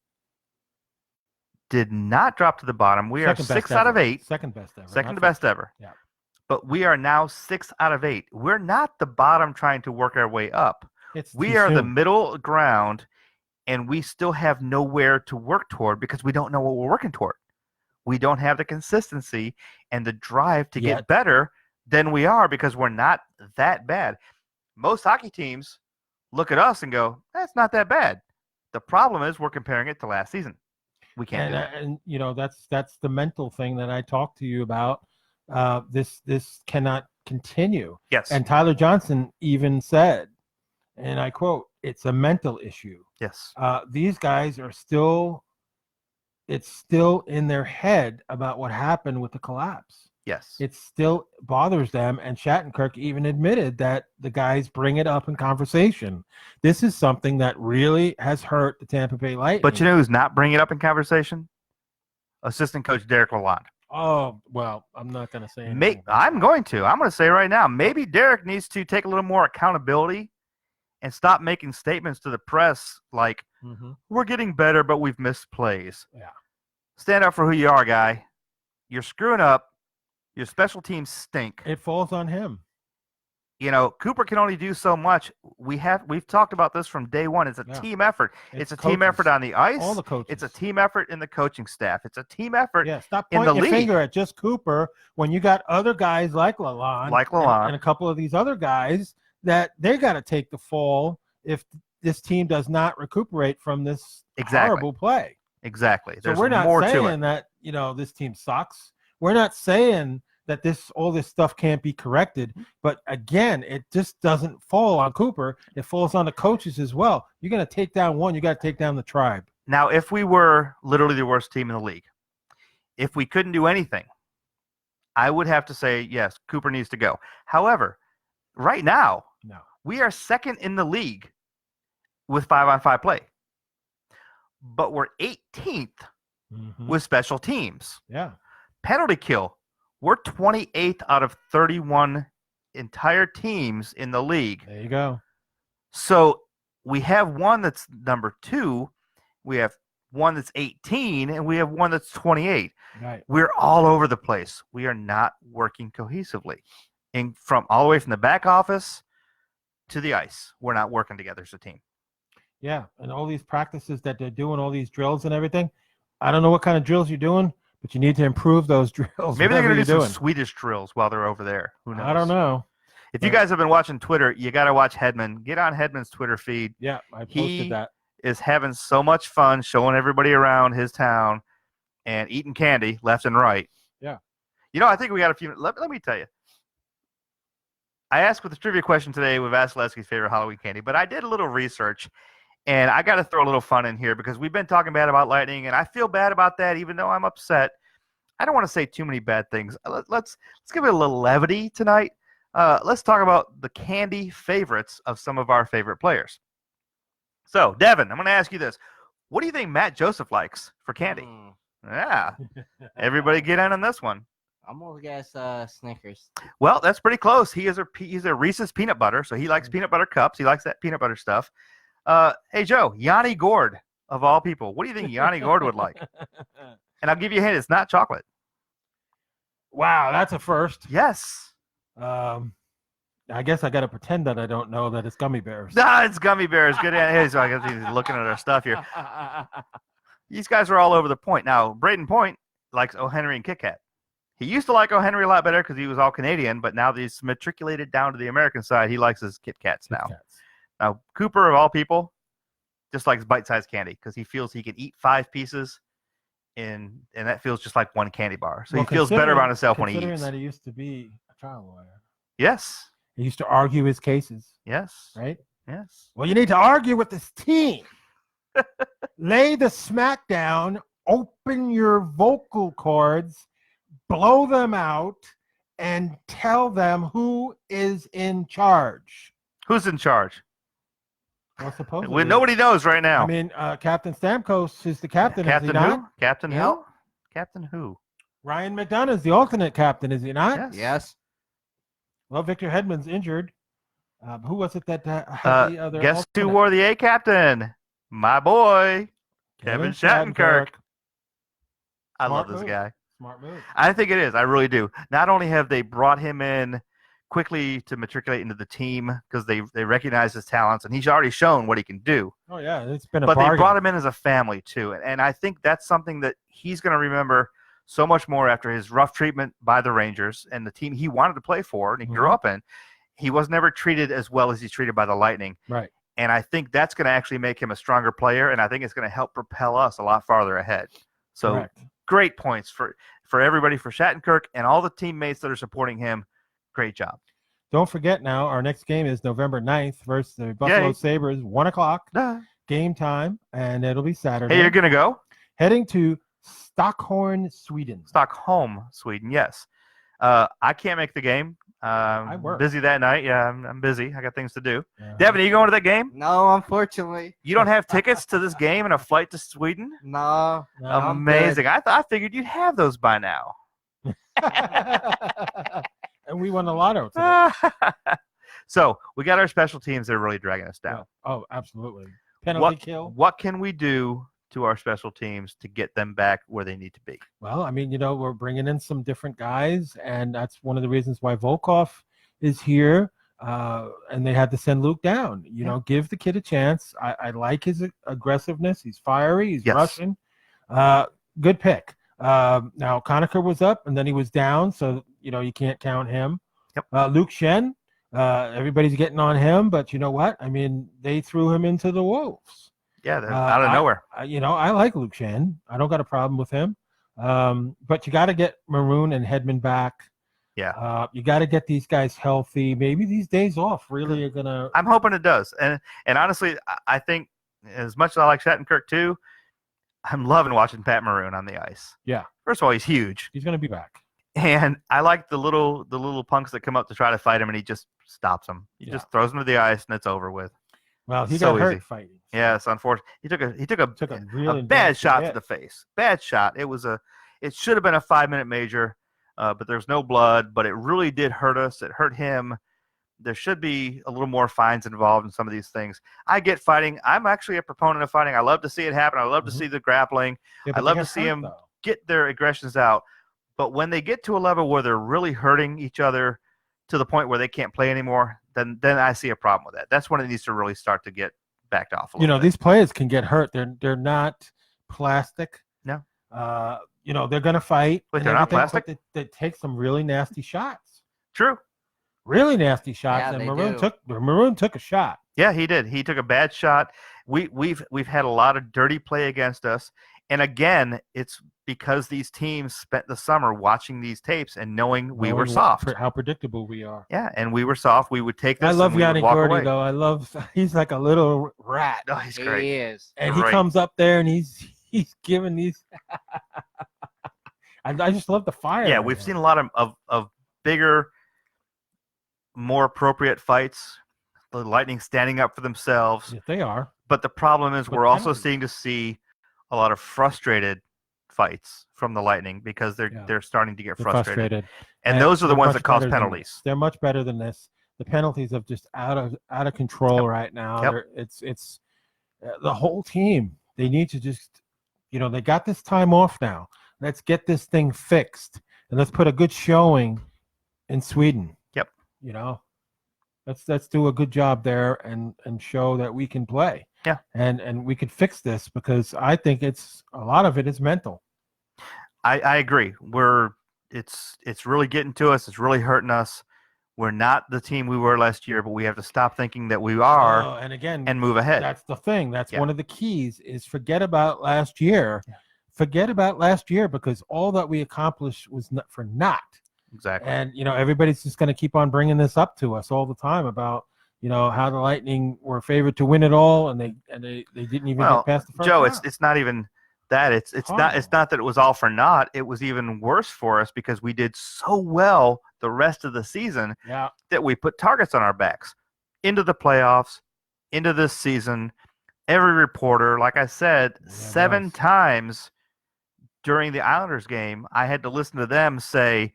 did not drop to the bottom. We Second are best 6 out of ever. 8. Second best ever. Second not to best ever. Yeah. but we are now 6 out of 8. We're not the bottom trying to work our way up. We are the middle ground, and we still have nowhere to work toward because we don't know what we're working toward. We don't have the consistency and the drive to get better than we are because we're not that bad. Most hockey teams look at us and go, that's not that bad. The problem is we're comparing it to last season. We can't do that. And you know, that's the mental thing that I talked to you about. This cannot continue. Yes. And Tyler Johnson even said, and I quote, "It's a mental issue." Yes. These guys are still. It's still in their head about what happened with the collapse. Yes. It still bothers them, and Shattenkirk even admitted that the guys bring it up in conversation. This is something that really has hurt the Tampa Bay Lightning. But you know who's not bringing it up in conversation? Assistant coach Derek Lalonde. Oh, well, I'm not going to say anything. I'm going to say right now, maybe Derek needs to take a little more accountability and stop making statements to the press like, we're getting better, but we've missed plays. Yeah. Stand up for who you are, guy. You're screwing up. Your special teams stink. It falls on him. You know, Cooper can only do so much. We've talked about this from day one. It's a team effort. It's a team effort on the ice. All the coaches. It's a team effort in the coaching staff. It's a team effort stop in the pointing your league. finger at just Cooper when you got other guys like Lalonde, and a couple of these other guys that they got to take the fall if this team does not recuperate from this horrible play. Exactly. So we're not saying that, you know, this team sucks. We're not saying that all this stuff can't be corrected. But again, it just doesn't fall on Cooper. It falls on the coaches as well. You're going to take down one. You got to take down the tribe. Now, if we were literally the worst team in the league, if we couldn't do anything, I would have to say, yes, Cooper needs to go. However, right now, we are second in the league with 5-on-5 play. But we're 18th with special teams. Yeah. Penalty kill, we're 28th out of 31 entire teams in the league. There you go. So we have one that's number 2, we have one that's 18, and we have one that's 28. Right. We're all over the place. We are not working cohesively. And from all the way from the back office to the ice, we're not working together as a team. Yeah, and all these practices that they're doing, all these drills and everything, I don't know what kind of drills you're doing, but you need to improve those drills. Maybe they're going to do some Swedish drills while they're over there. Who knows? I don't know. If you guys have been watching Twitter, you got to watch Hedman. Get on Hedman's Twitter feed. Yeah, I posted that. He is having so much fun showing everybody around his town and eating candy left and right. Yeah. You know, I think we got a few. Let me tell you. I asked with the trivia question today with Vasilevsky's favorite Halloween candy, but I did a little research. And I got to throw a little fun in here because we've been talking bad about Lightning, and I feel bad about that, even though I'm upset. I don't want to say too many bad things. Let's give it a little levity tonight. Let's talk about the candy favorites of some of our favorite players. So, Devin, I'm going to ask you this: what do you think Matt Joseph likes for candy? Yeah, everybody get in on this one. I'm gonna guess Snickers. Well, that's pretty close. He's a Reese's peanut butter, so he likes peanut butter cups. He likes that peanut butter stuff. Hey, Joe, Yanni Gord, of all people. What do you think Yanni Gord would like? And I'll give you a hint. It's not chocolate. Wow, that's a first. Yes. I guess I got to pretend that I don't know that it's gummy bears. No, it's gummy bears. Good. Hey, so I guess he's looking at our stuff here. These guys are all over the point. Now, Braden Point likes O. Henry and Kit Kat. He used to like O. Henry a lot better because he was all Canadian, but now that he's matriculated down to the American side, he likes his Kit Kats now. Now, Cooper, of all people, just likes bite-sized candy because he feels he can eat 5 pieces, and that feels just like one candy bar. So he feels better about himself when he eats. Considering that he used to be a trial lawyer. Yes. He used to argue his cases. Yes. Right? Yes. Well, you need to argue with this team. Lay the smack down, open your vocal cords, blow them out, and tell them who is in charge. Who's in charge? Well, supposedly. Nobody knows right now. I mean, Captain Stamkos is the captain. Captain is he who? not? Captain Yeah. who? Captain who? Ryan McDonough is the alternate captain, is he not? Yes. Yes. Well, Victor Hedman's injured. Who was it that had the other? Guess who alternate? wore the A captain? My boy, Kevin Shattenkirk. I love this Smart guy. Smart move. I think it is. I really do. Not only have they brought him in quickly to matriculate into the team because they recognize his talents, and he's already shown what he can do. Oh yeah, it's been a But bargain. they brought him in as a family too, and I think that's something that he's going to remember so much more after his rough treatment by the Rangers and the team he wanted to play for and he grew up in. He was never treated as well as he's treated by the Lightning. Right. And I think that's going to actually make him a stronger player, and I think it's going to help propel us a lot farther ahead. So Correct. Great points for everybody, for Shattenkirk and all the teammates that are supporting him. Great job. Don't forget now, our next game is November 9th versus the Buffalo Yay. Sabres, 1 o'clock game time, and it'll be Saturday. Hey, you're going to go? Heading to Stockholm, Sweden. Stockholm, Sweden, yes. I can't make the game. I work. Busy that night. Yeah, I'm busy. I got things to do. Yeah. Devin, are you going to that game? No, unfortunately. You don't have tickets to this game and a flight to Sweden? No. No. I'm Amazing. good. I thought you'd have those by now. And we won the lotto today. So we got our special teams that are really dragging us down. Oh, absolutely. Penalty kill. What can we do to our special teams to get them back where they need to be? Well, I mean, we're bringing in some different guys, and that's one of the reasons why Volkov is here. And they had to send Luke down. Give the kid a chance. I like his aggressiveness. He's fiery. He's Russian. Good pick. Now Conacher was up, and then he was down, so you can't count him. Yep. Luke Shen. Everybody's getting on him, but you know what? I mean, they threw him into the wolves. Yeah, they're out of nowhere. I like Luke Shen. I don't got a problem with him. But you got to get Maroon and Hedman back. Yeah. You got to get these guys healthy. Maybe these days off really are gonna. I'm hoping it does. And honestly, I think as much as I like Shattenkirk too, I'm loving watching Pat Maroon on the ice. Yeah. First of all, he's huge. He's gonna be back. And I like the little punks that come up to try to fight him, and he just stops them. He just throws them to the ice, and it's over with. Well, he So got hurt easy. fighting. So. Yeah, it's unfortunate. He took a really bad nasty shot hit. to the face. Bad shot. It should have been a 5-minute major, but there's no blood. But it really did hurt us. It hurt him. There should be a little more fines involved in some of these things. I get fighting. I'm actually a proponent of fighting. I love to see it happen. I love to see the grappling. Yeah, I but love they to got see hurt, them though. get their aggressions out. But when they get to a level where they're really hurting each other to the point where they can't play anymore, then I see a problem with that. That's when it needs to really start to get backed off a little bit. These players can get hurt. They're not plastic. No. They're gonna fight. Wait, and they're not everything, plastic? but they take some really nasty shots. True. Really nasty shots. Yeah, and they Maroon took a shot. Yeah, he did. He took a bad shot. We've had a lot of dirty play against us. And again, it's because these teams spent the summer watching these tapes and knowing we were soft. How predictable we are. Yeah, and we were soft. We would take this. I love and we would Yanni walk Gordy away. though. He's like a little rat. Oh, he's great. He is. And Great. he comes up there and he's giving these. I just love the fire. Yeah, in we've him. seen a lot of bigger, more appropriate fights. The Lightning standing up for themselves. Yes, they are. But the problem is But we're also penalties. seeing a lot of frustrated fights from the Lightning because they're starting to get They're frustrated. And those are the they're ones much that cause better than penalties. this. They're much better than this. The penalties are just out of control right now. Yep. It's the whole team. They need to just, they got this time off now. Let's get this thing fixed and let's put a good showing in Sweden. Yep. Let's do a good job there and show that we can play. Yeah. And we can fix this because I think a lot of it is mental. I agree. It's really getting to us. It's really hurting us. We're not the team we were last year, but we have to stop thinking that we are And again, and move ahead. that's the thing. That's Yeah. one of the keys is forget about last year. Yeah. Forget about last year because all that we accomplished was not for naught. Exactly. And, everybody's just going to keep on bringing this up to us all the time about, how the Lightning were favored to win it all and they didn't even get past the first Joe, round. it's not even that. It's not that it was all for naught. It was even worse for us because we did so well the rest of the season that we put targets on our backs into the playoffs, into this season. Every reporter, like I said, 7 times during the Islanders game, I had to listen to them say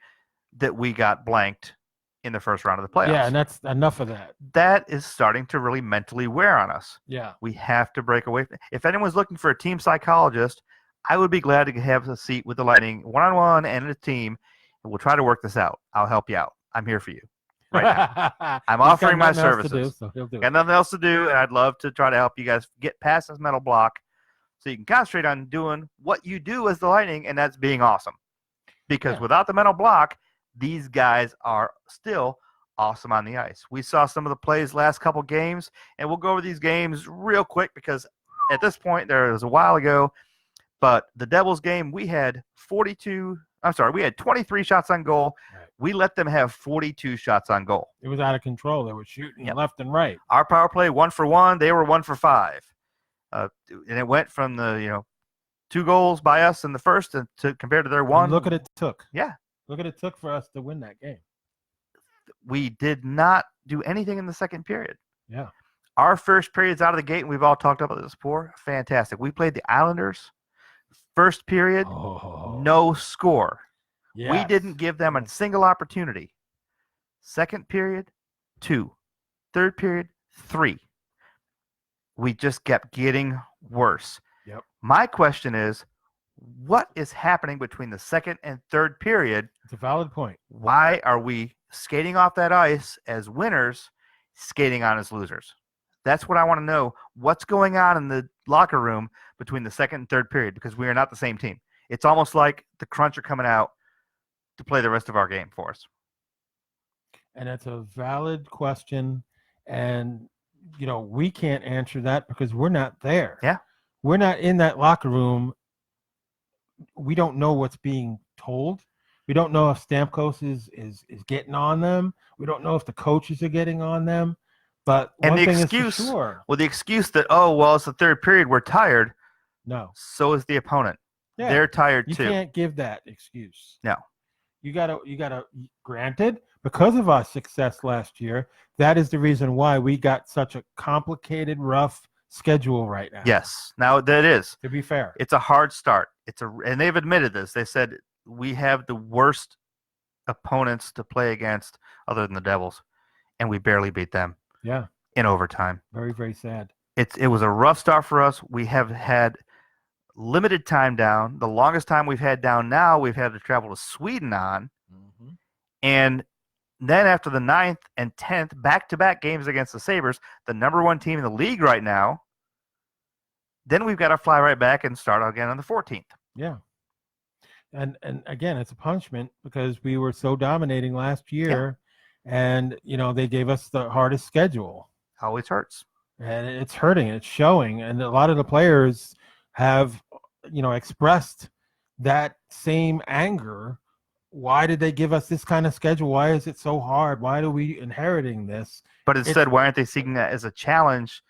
that we got blanked in the first round of the playoffs. Yeah, and that's enough of that. That is starting to really mentally wear on us. Yeah. We have to break away. If anyone's looking for a team psychologist, I would be glad to have a seat with the Lightning one-on-one and a team, and we'll try to work this out. I'll help you out. I'm here for you right now. I'm He's got offering my nothing else to services. do, so he'll do Got it. nothing else to do, and I'd love to try to help you guys get past this mental block so you can concentrate on doing what you do as the Lightning, and that's being awesome. Because without the mental block, these guys are still awesome on the ice. We saw some of the plays last couple games, and we'll go over these games real quick because at this point, there was a while ago, but the Devils game, we had 23 shots on goal. Right. We let them have 42 shots on goal. It was out of control. They were shooting left and right. Our power play 1 for 1. They were 1 for 5. And it went from the 2 goals by us in the first to compared to their 1. And look at it took. Yeah. Look at it took for us to win that game. We did not do anything in the second period. Yeah. Our first period's out of the gate, and we've all talked about this before. Fantastic. We played the Islanders. First period, no score. Yes. We didn't give them a single opportunity. Second period, 2. Third period, 3. We just kept getting worse. Yep. My question is, what is happening between the second and third period? It's a valid point. Why are we skating off that ice as winners, skating on as losers? That's what I want to know. What's going on in the locker room between the second and third period? Because we are not the same team. It's almost like the Crunch are coming out to play the rest of our game for us. And it's a valid question. And, we can't answer that because we're not there. Yeah. We're not in that locker room. We don't know what's being told. We don't know if Stamkos is getting on them. We don't know if the coaches are getting on them. But one thing is for sure. Well, the excuse that, it's the third period, we're tired. No. So is the opponent. Yeah. They're tired too. You can't give that excuse. No. You gotta granted, because of our success last year, that is the reason why we got such a complicated, rough schedule right now. Yes. Now that is. To be fair. It's a hard start. And they've admitted this. They said we have the worst opponents to play against other than the Devils, and we barely beat them. Yeah. In overtime. Very, very sad. It was a rough start for us. We have had limited time down. The longest time we've had down now, we've had to travel to Sweden on. Mm-hmm. And then after the 9th and 10th, back-to-back games against the Sabres, the number 1 team in the league right now, then we've got to fly right back and start again on the 14th. Yeah. And again, it's a punishment because we were so dominating last year. And, they gave us the hardest schedule. Always hurts. And it's hurting. It's showing. And a lot of the players have, expressed that same anger. Why did they give us this kind of schedule? Why is it so hard? Why are we inheriting this? But instead, why aren't they seeing that as a challenge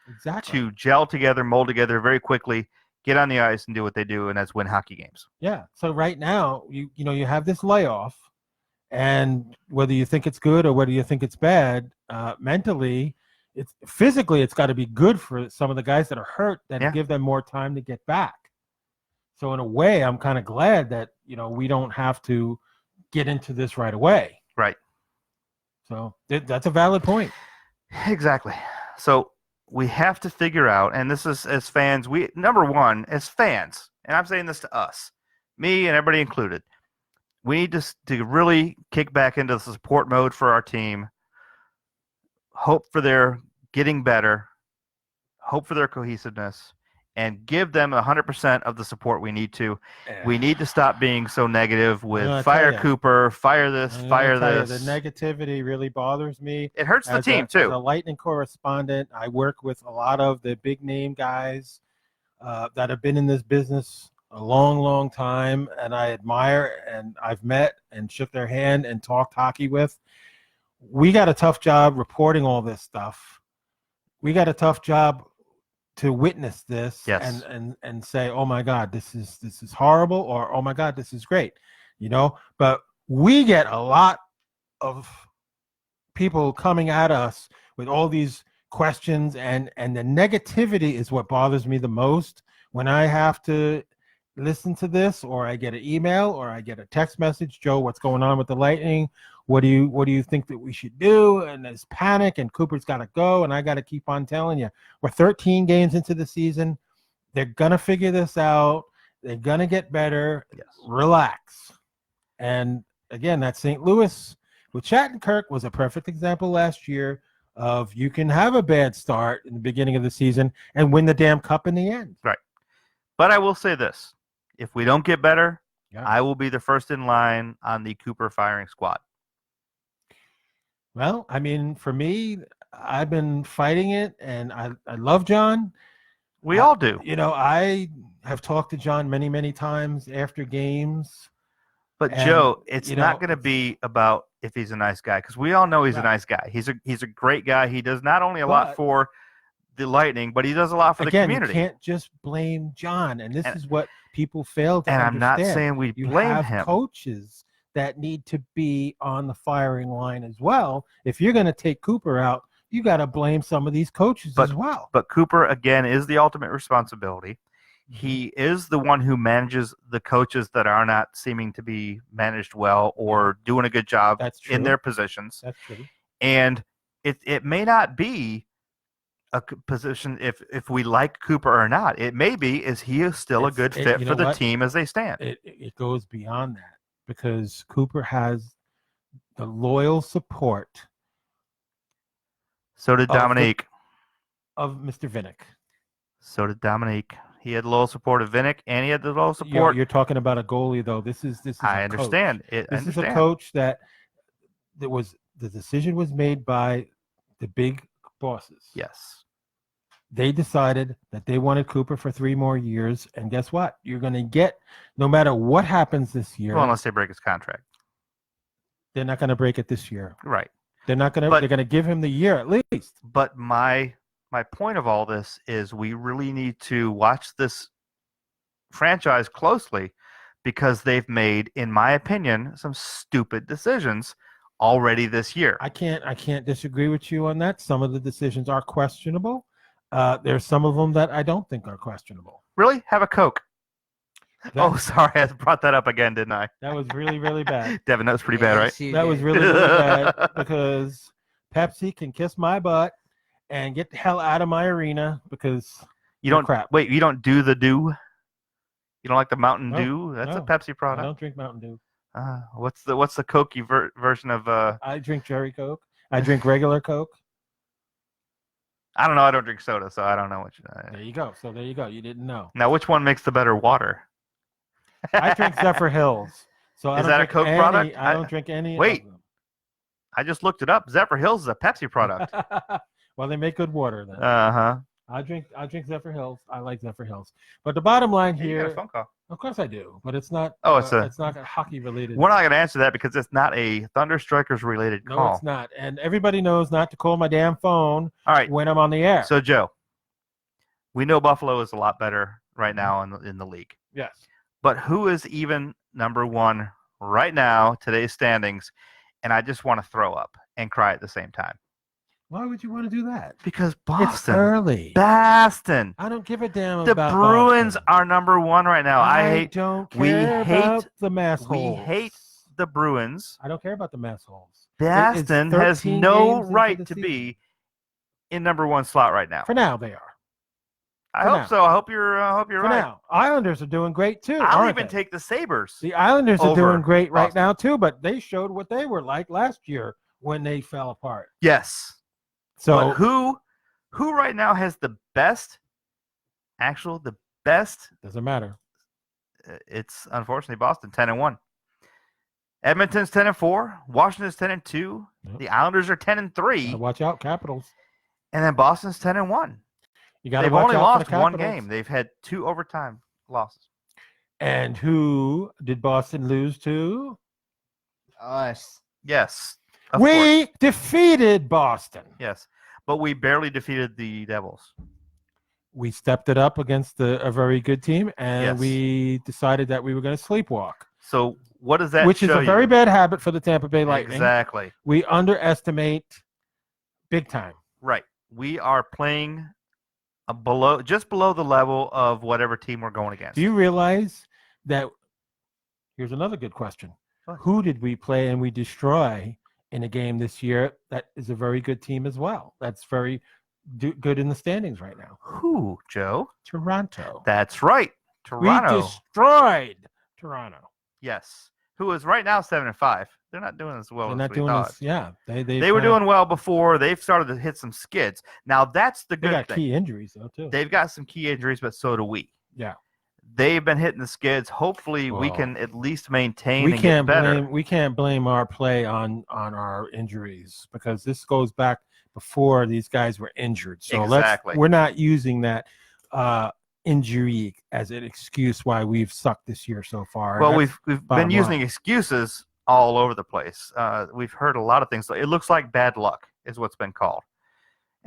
to gel together, mold together very quickly, get on the ice and do what they do, and that's win hockey games? Yeah. So right now, you have this layoff. And whether you think it's good or whether you think it's bad, mentally, it's got to be good for some of the guys that are hurt that give them more time to get back. So in a way, I'm kind of glad that, we don't have to get into this right away. Right. So that's a valid point. Exactly. So we have to figure out, and this is as fans, number one, as fans, and I'm saying this to us, me and everybody included, we need to really kick back into the support mode for our team, hope for their getting better, hope for their cohesiveness, and give them 100% of the support we need to. We need to stop being so negative with fire Cooper, fire this, fire this. The negativity really bothers me. It hurts the team, too. As a Lightning correspondent, I work with a lot of the big-name guys that have been in this business a long, long time, and I admire, and I've met and shook their hand and talked hockey with. We got a tough job reporting all this stuff. We got a tough job to witness this and say, oh my God, this is horrible, or oh my God, this is great. But we get a lot of people coming at us with all these questions, and the negativity is what bothers me the most when I have to listen to this, or I get an email, or I get a text message, Joe, what's going on with the Lightning? What do you think that we should do? And there's panic, and Cooper's got to go, and I got to keep on telling you, we're 13 games into the season. They're gonna figure this out. They're going to get better. Yes. Relax. And again, that St. Louis with Shattenkirk was a perfect example last year of you can have a bad start in the beginning of the season and win the damn cup in the end. Right. But I will say this. If we don't get better, Yeah. I will be the first in line on the Cooper firing squad. Well, I mean, for me, I've been fighting it, and I love John. We all do. You know, I have talked to John many, many times after games. But And, Joe, it's you not know, going to be about if he's a nice guy, because we all know he's a Right. nice guy. He's a great guy. He does not only a lot But- for the Lightning, but he does a lot for the Again, community. you can't just blame John, and this And- is what people fail to And I'm understand. not saying we You blame have him. coaches that need to be on the firing line as well. If you're going to take Cooper out, you got to blame some of these coaches as well. But Cooper, again, is the ultimate responsibility. He Mm-hmm. is the one who manages the coaches that are not seeming to be managed well or doing a good job That's true. in their positions. That's true. And it may not be a position if we like Cooper or not. It may be is he is still a good fit you for know the what? team as they stand. It goes beyond that because Cooper has the loyal support So did of the- Dominique. of Mr. Vinnick. So did Dominique. He had the loyal support of Vinnick, and he had the loyal You're, support. you're talking about a goalie, though. This is I a understand. Coach. I This is a understand. coach that the decision was made by the big bosses. Yes. They decided that they wanted Cooper for 3 more years, and guess what? You're going to get, no matter what happens this year, Well, unless they break his contract. they're not going to break it this year. Right. They're not going to. But- They're going to give him the year at least. But my point of all this is we really need to watch this franchise closely because they've made, in my opinion, some stupid decisions already this year. I can't disagree with you on that. Some of the decisions are questionable. There's some of them that I don't think are questionable. Really? Have a Coke. That, Oh, sorry. I brought that up again, didn't I? that was really, really bad. Devin, that was pretty bad, right? Yes, you That was did. really, really bad because Pepsi can kiss my butt and get the hell out of my arena because You don't crap. Wait, you don't do the dew? You don't like the Mountain No, Dew? That's a no. Pepsi I product. don't drink Mountain Dew. What's the Cokey version of I drink Cherry Coke. I drink regular Coke. I don't know. I don't drink soda, so I don't know which. There you go. So there you go. You didn't know. Now, which one makes the better water? I drink Zephyr Hills. So I Is don't that a drink Coke any, product? I don't drink any Wait. of them. I just looked it up. Zephyr Hills is a Pepsi product. Well, they make good water then. Uh-huh. I drink Zephyr Hills. I like Zephyr Hills. But the bottom line Hey, you got a here, phone call. of course I do, but it's not. Oh, it's it's not hockey related. We're not going to answer that because it's not a Thunderstrikers related No, call. it's not. And everybody knows not to call my damn phone All right. when I'm on the air. So, Joe, we know Buffalo is a lot better right now in the league. yes. But who is even number one right now, today's standings? And I just want to throw up and cry at the same time. Why would you want to do that? Because It's Boston. early. Boston. I don't give a damn The about Bruins Boston. are number one right now. I don't we care hate- about the mass we holes. hate the Bruins. I don't care about the mass holes. Boston has 13 no games into right the to season. be in number one slot right now. For now, they are. I for hope now. so. I hope you're For right. now, Islanders are doing great too. I'll aren't even they? take the Sabres. The Islanders are over doing great right Boston. now too, but they showed what they were like last year when they fell apart. Yes. So But who right now has the best? The best. doesn't matter. It's unfortunately Boston 10-1. Edmonton's 10-4. Washington's 10-2. Yep. The Islanders are 10-3, Gotta watch out, Capitals. and then Boston's 10-1. You got to They've watch only out lost for the one Capitals. game. They've had 2 overtime losses. And who did Boston lose to? Us. Yes. Of course. We defeated Boston. Yes. But we barely defeated the Devils. We stepped it up against a very good team, and Yes. we decided that we were going to sleepwalk, So what does that which is show a very you? bad habit for the Tampa Bay Lightning. Exactly. We underestimate big time. Right. We are playing just below the level of whatever team we're going against. Do you realize that? Here's another good question. What? Who did we play and we destroy in a game this year that is a very good team as well? That's very good in the standings right now. Who, Joe? Toronto. That's right. Toronto. We destroyed Toronto. Yes. Who is right now 7-5. They're not doing as well They're as not we doing thought. this. Yeah, They were doing well before. They've started to hit some skids. Now that's the They good got thing. key injuries though too. They've got some key injuries, but so do we. Yeah. They've been hitting the skids. Hopefully, we Well, can at least maintain We and get can't better. blame our play on our injuries because this goes back before these guys were injured. So Exactly. we're not using that injury as an excuse why we've sucked this year so far. Well, That's we've been bottom using line. excuses all over the place. We've heard a lot of things. It looks like bad luck is what's been called.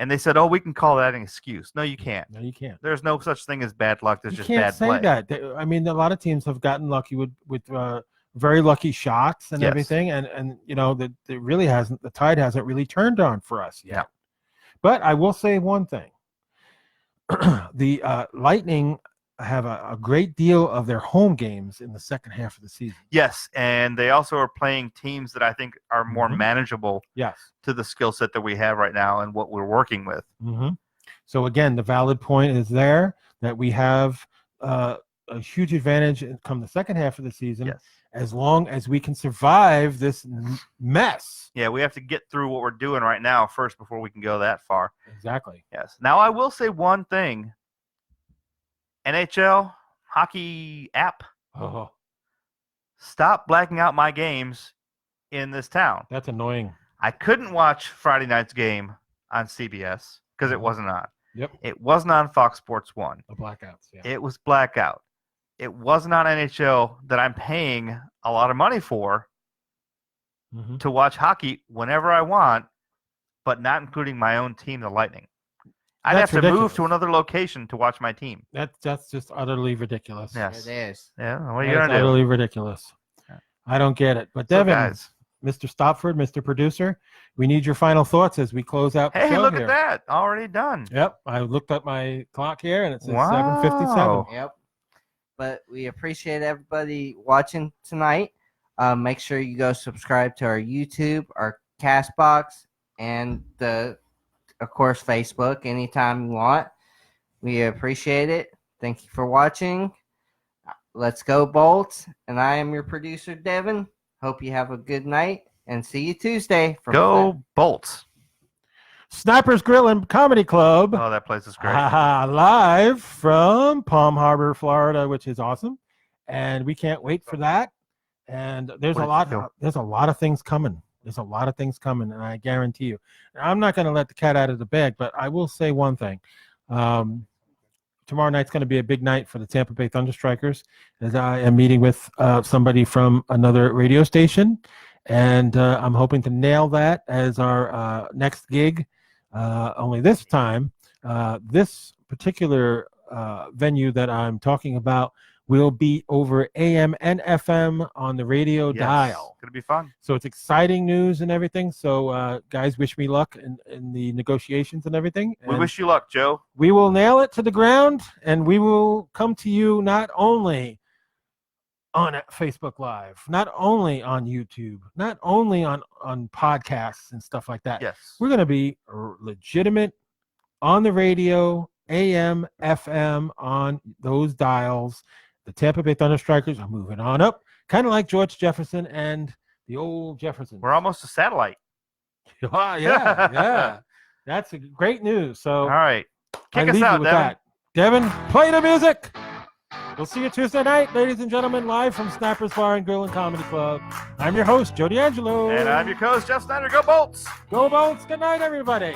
And they said, "Oh, we can call that an excuse." No, you can't. No, you can't. There's no such thing as bad luck. There's You just can't bad say play. that. I mean, a lot of teams have gotten lucky with very lucky shots and Yes. everything, and you know that it really hasn't. The tide hasn't really turned on for us yet. Yeah. But I will say one thing: the Lightning have a great deal of their home games in the second half of the season. Yes, and they also are playing teams that I think are more Mhm. manageable Yes. to the skill set that we have right now and what we're working with. Mm-hmm. So again, the valid point is there that we have a huge advantage come the second half of the season, Yes. as long as we can survive this mess. Yeah, we have to get through what we're doing right now first before we can go that far. Exactly. Yes. Now, I will say one thing. NHL hockey app, Oh, stop blacking out my games in this town. that's annoying. I couldn't watch Friday night's game on CBS because it wasn't on. Yep. It wasn't on Fox Sports 1. The blackouts. Yeah. It was blackout. It wasn't on NHL that I'm paying a lot of money for Mm-hmm. to watch hockey whenever I want, but not including my own team, the Lightning. I'd That's have to move ridiculous. to another location to watch my team. That's just utterly ridiculous. Yes. It is. Yeah, what are you That's going to do? utterly ridiculous. Yeah. I don't get it. But So, Devin, guys, Mr. Stopford, Mr. Producer, we need your final thoughts as we close out the hey, show look here. at that. Already done. Yep, I looked at my clock here and it says Wow. 7:57. Yep. But we appreciate everybody watching tonight. Make sure you go subscribe to our YouTube, our Castbox, and of course, Facebook anytime you want. We appreciate it. Thank you for watching. Let's go, Bolts. And I am your producer, Devin. Hope you have a good night and see you Tuesday. Go Bolts. Snipers Grill and Comedy Club. Oh, that place is great. Live from Palm Harbor, Florida, which is awesome, and we can't wait for that. And there's What a did lot. you feel? There's a lot of things coming. There's a lot of things coming, and I guarantee you. I'm not going to let the cat out of the bag, but I will say one thing. Tomorrow night's going to be a big night for the Tampa Bay Thunderstrikers, as I am meeting with somebody from another radio station, and I'm hoping to nail that as our next gig. Only this time, this particular venue that I'm talking about will be over AM and FM on the radio Yes. dial. Gonna be fun. So it's exciting news and everything. So guys, wish me luck in the negotiations and everything. We And wish you luck, Joe. we will nail it to the ground, and we will come to you not only on Facebook Live, not only on YouTube, not only on podcasts and stuff like that. Yes. We're going to be legitimate on the radio, AM, FM, on those dials. The Tampa Bay Thunderstrikers are moving on up, kind of like George Jefferson and the old Jefferson. We're almost a satellite. Oh, yeah. That's great news. So All right. I Kick us leave you out, with Devin. that. Devin, play the music. We'll see you Tuesday night, ladies and gentlemen, live from Snappers Bar and Grill and Comedy Club. I'm your host, Joe D'Angelo. And I'm your co-host, Jeff Snyder. Go Bolts! Go Bolts. Good night, everybody.